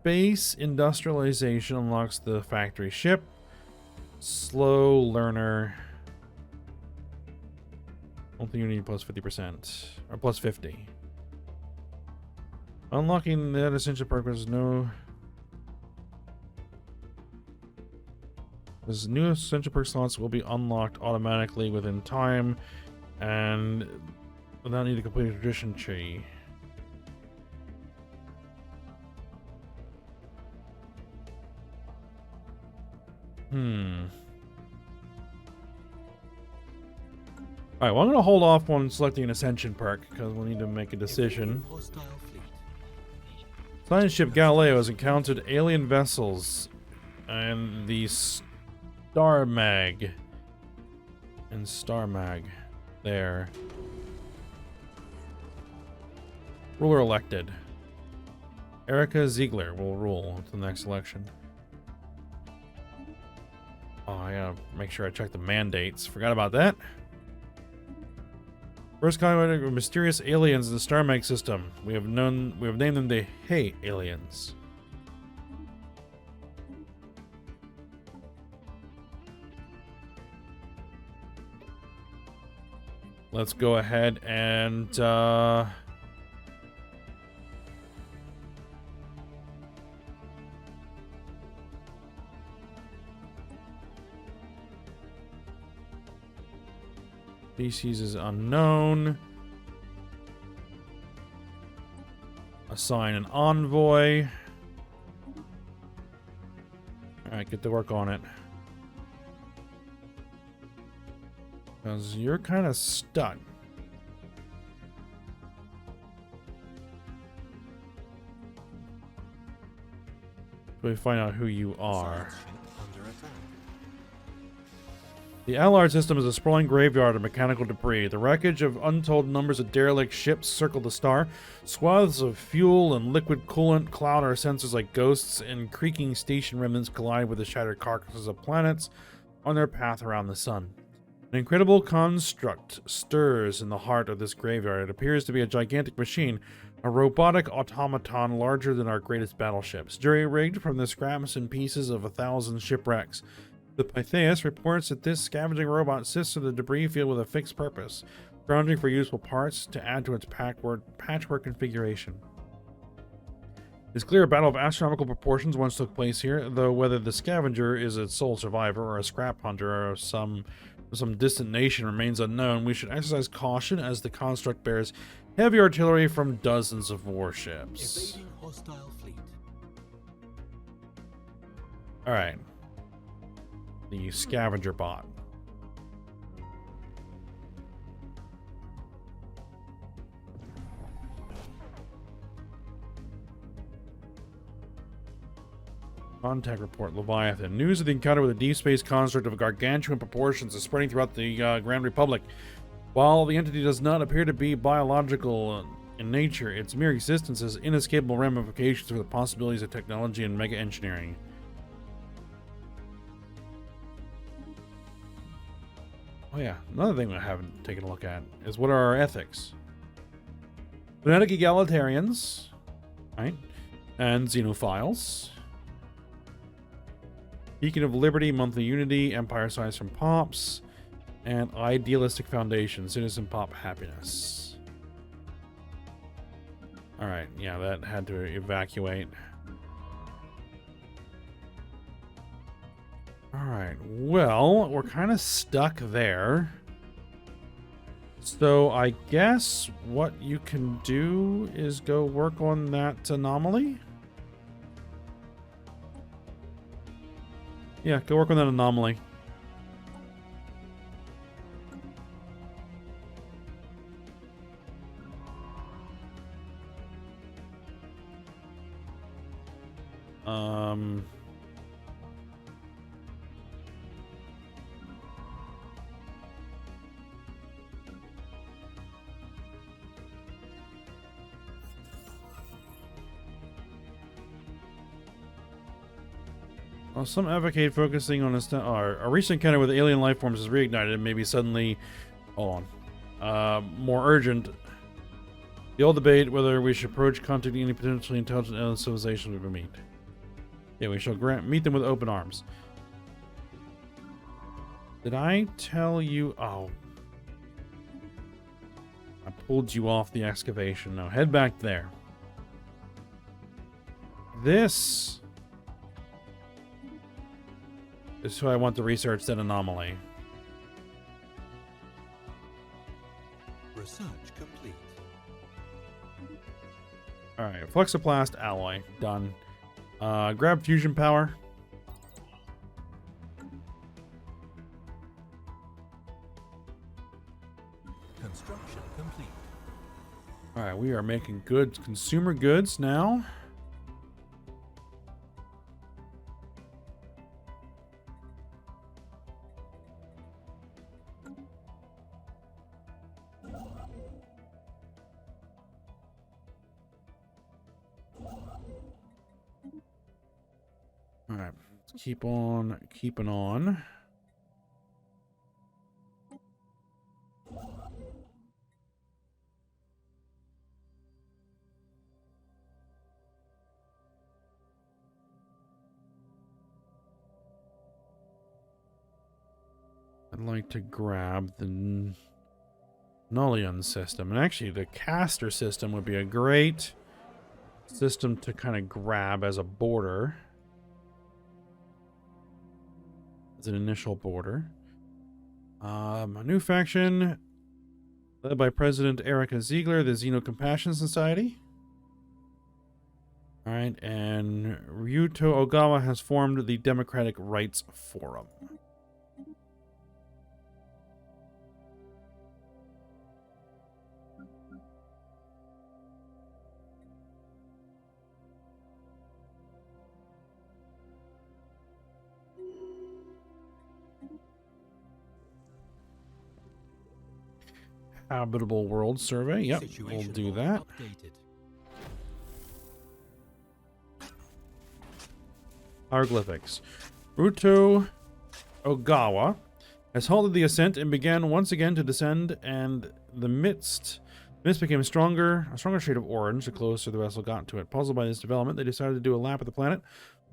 Base industrialization unlocks the factory ship. Slow learner. I don't think you need plus 50%. Or plus 50. Unlocking that essential purpose, no. This new essential perk slots will be unlocked automatically within time and without need to complete a tradition tree. Alright, well, I'm going to hold off on selecting an ascension perk because we'll need to make a decision. Science ship Galileo has encountered alien vessels and the Star Mag. There. Ruler elected. Erica Ziegler will rule to the next election. Oh, I gotta make sure I check the mandates. Forgot about that. First contact with mysterious aliens in the Star Mag system. We have named them the Hey aliens. Let's go ahead and species is unknown. Assign an envoy. Alright, get to work on it. Because you're kind of stuck. So we find out who you are. The Allard system is a sprawling graveyard of mechanical debris. The wreckage of untold numbers of derelict ships circle the star. Swaths of fuel and liquid coolant cloud our sensors like ghosts, and creaking station remnants collide with the shattered carcasses of planets on their path around the sun. An incredible construct stirs in the heart of this graveyard. It appears to be a gigantic machine, a robotic automaton larger than our greatest battleships, jury-rigged from the scraps and pieces of 1,000 shipwrecks. The Pythaeus reports that this scavenging robot sifts through the debris field with a fixed purpose, scrounging for useful parts to add to its patchwork configuration. It's clear a battle of astronomical proportions once took place here, though whether the scavenger is its sole survivor or a scrap hunter or some distant nation remains unknown. We should exercise caution as the construct bears heavy artillery from dozens of warships. Evading hostile fleet. Alright. The scavenger bot. Contact report, Leviathan. News of the encounter with a deep space construct of gargantuan proportions is spreading throughout the Grand Republic. While the entity does not appear to be biological in nature, its mere existence has inescapable ramifications for the possibilities of technology and mega engineering. Oh yeah, another thing I haven't taken a look at is what are our ethics? Fanatic egalitarians, right? And xenophiles. Beacon of Liberty, Monthly Unity, Empire Size from Pops, and Idealistic Foundation, Citizen Pop Happiness. Alright, yeah, that had to evacuate. Alright, well, we're kind of stuck there. So I guess what you can do is go work on that anomaly. Yeah, go work on that anomaly. Well, some advocate focusing on a recent encounter with alien life forms is reignited and maybe suddenly, hold on, more urgent. The old debate whether we should approach contacting any potentially intelligent alien civilizations we meet. Yeah, we shall meet them with open arms. Did I tell you? Oh. I pulled you off the excavation. No, head back there. This is who I want to research that anomaly. Research complete. Alright, Flexoplast alloy. Done. Grab fusion power. Construction complete. Alright, we are making goods, consumer goods now. Alright, let's keep on keeping on. I'd like to grab the Nullion system. And actually, the caster system would be a great system to kind of grab as a border. As an initial border. A new faction led by President Erica Ziegler, the Xeno Compassion Society. Alright, and Ryuto Ogawa has formed the Democratic Rights Forum. Habitable world survey. Yep, we'll do that. Updated. Hieroglyphics. Ruto Ogawa has halted the ascent and began once again to descend, and the mist became a stronger shade of orange the closer the vessel got to it. Puzzled by this development, they decided to do a lap of the planet,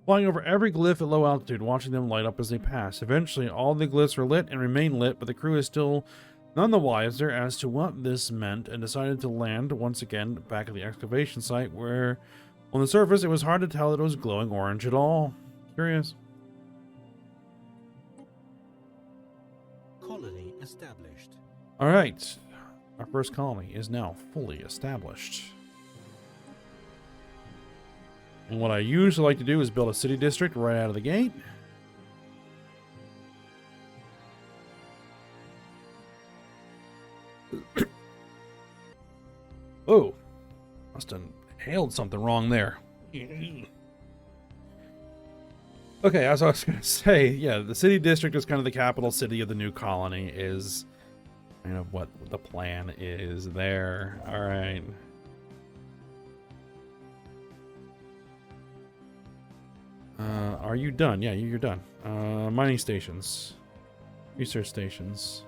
flying over every glyph at low altitude, watching them light up as they pass. Eventually, all the glyphs are lit and remain lit, but the crew is still none the wiser as to what this meant, and decided to land once again back at the excavation site, where on the surface it was hard to tell that it was glowing orange at all. Curious. Colony established. Alright, our first colony is now fully established. And what I usually like to do is build a city district right out of the gate. Oh, must have inhaled something wrong there. Okay, as I was going to say, yeah, the city district is kind of the capital city of the new colony, is kind of what the plan is there. All right. Are you done? Yeah, you're done. Mining stations. Research stations.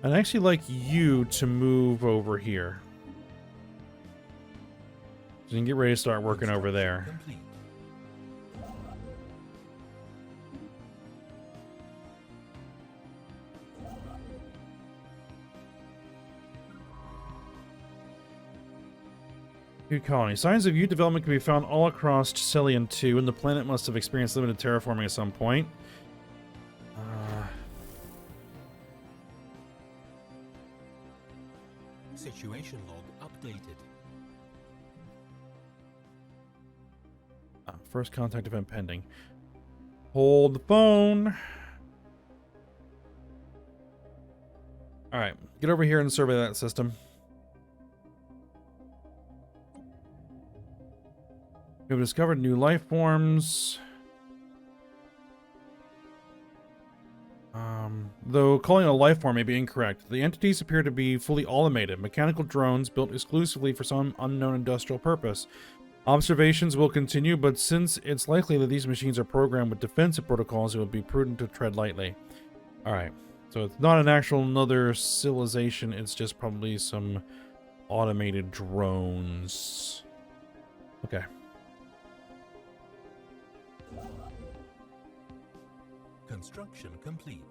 I'd actually like you to move over here. So you can get ready to start working over there. Complete. Good colony. Signs of youth development can be found all across Celian 2, and the planet must have experienced limited terraforming at some point. Situation log updated. First contact event pending. Hold the phone. Alright, get over here and survey that system. We have discovered new life forms. Though calling it a life form may be incorrect, the entities appear to be fully automated, mechanical drones built exclusively for some unknown industrial purpose. Observations will continue, but since it's likely that these machines are programmed with defensive protocols, it would be prudent to tread lightly. Alright, So it's not an actual another civilization, it's just probably some automated drones. Okay. Construction complete.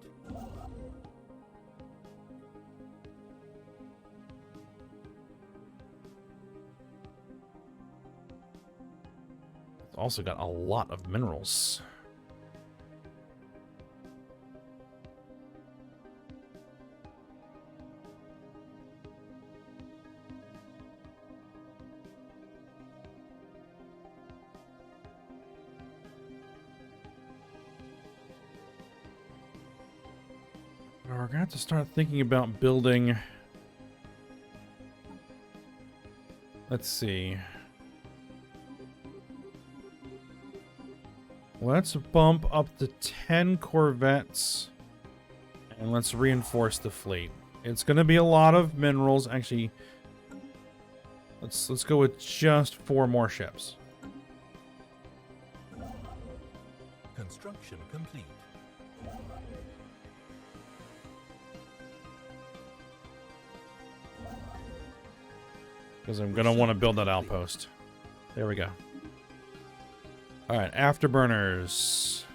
It's also got a lot of minerals. We're gonna have to start thinking about building. Let's see. Let's bump up to 10 corvettes and let's reinforce the fleet. It's gonna be a lot of minerals. Actually, let's go with just 4 more ships. Construction complete. Because I'm going to want to build that outpost. There we go. Alright, afterburners.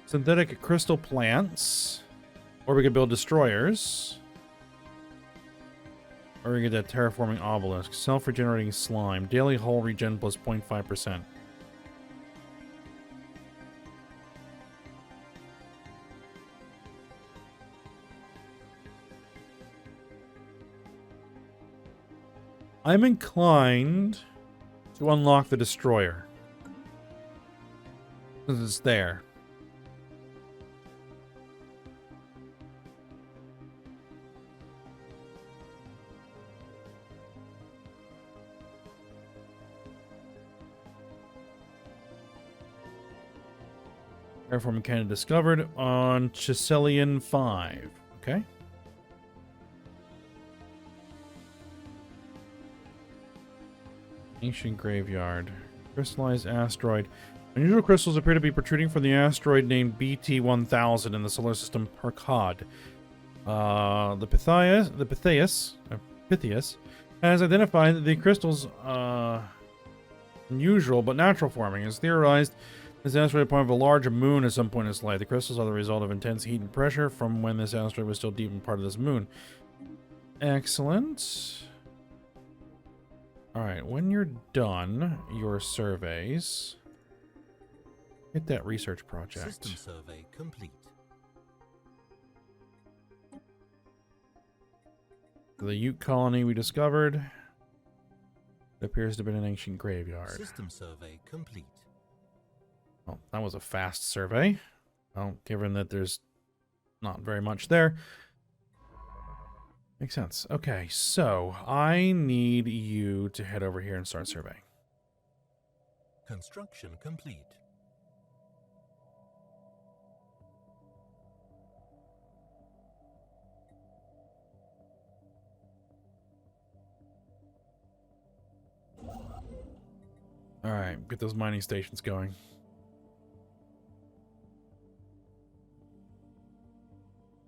Synthetic crystal plants. Or we could build destroyers. Or we could get that terraforming obelisk. Self-regenerating slime. Daily hull regen plus 0.5%. I'm inclined to unlock the destroyer. Because it's there. Terraforming cannon discovered on Chiselian 5. Okay. Ancient graveyard. Crystallized asteroid. Unusual crystals appear to be protruding from the asteroid named BT-1000 in the solar system Percod. The Pythias has identified that the crystals unusual but natural forming. It's theorized this asteroid pointed of a large moon at some point in its life. The crystals are the result of intense heat and pressure from when this asteroid was still deep in part of this moon. Excellent. Alright, when you're done your surveys, hit that research project. System survey complete. The Ute colony we discovered. It appears to have been an ancient graveyard. System survey complete. Well, that was a fast survey. Well, given that there's not very much there. Makes sense. Okay, so I need you to head over here and start surveying. Construction complete. All right, get those mining stations going.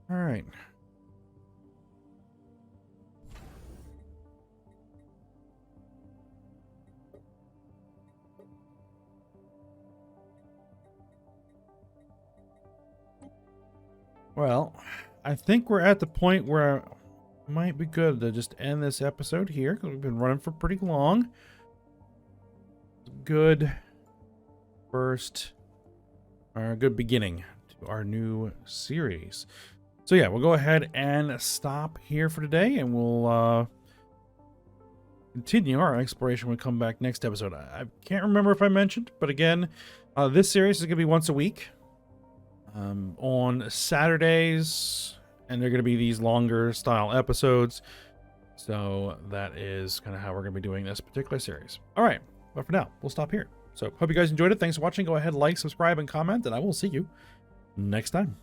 All right. Well, I think we're at the point where it might be good to just end this episode here, because we've been running for pretty long. Good first, or a good beginning to our new series. So yeah, we'll go ahead and stop here for today, and we'll continue our exploration when we come back next episode. I can't remember if I mentioned, but again, this series is going to be once a week. On Saturdays, and they're going to be these longer style episodes. So that is kind of how we're going to be doing this particular series. All right, but for now, we'll stop here. So hope you guys enjoyed it. Thanks for watching. Go ahead, like, subscribe, and comment, and I will see you next time.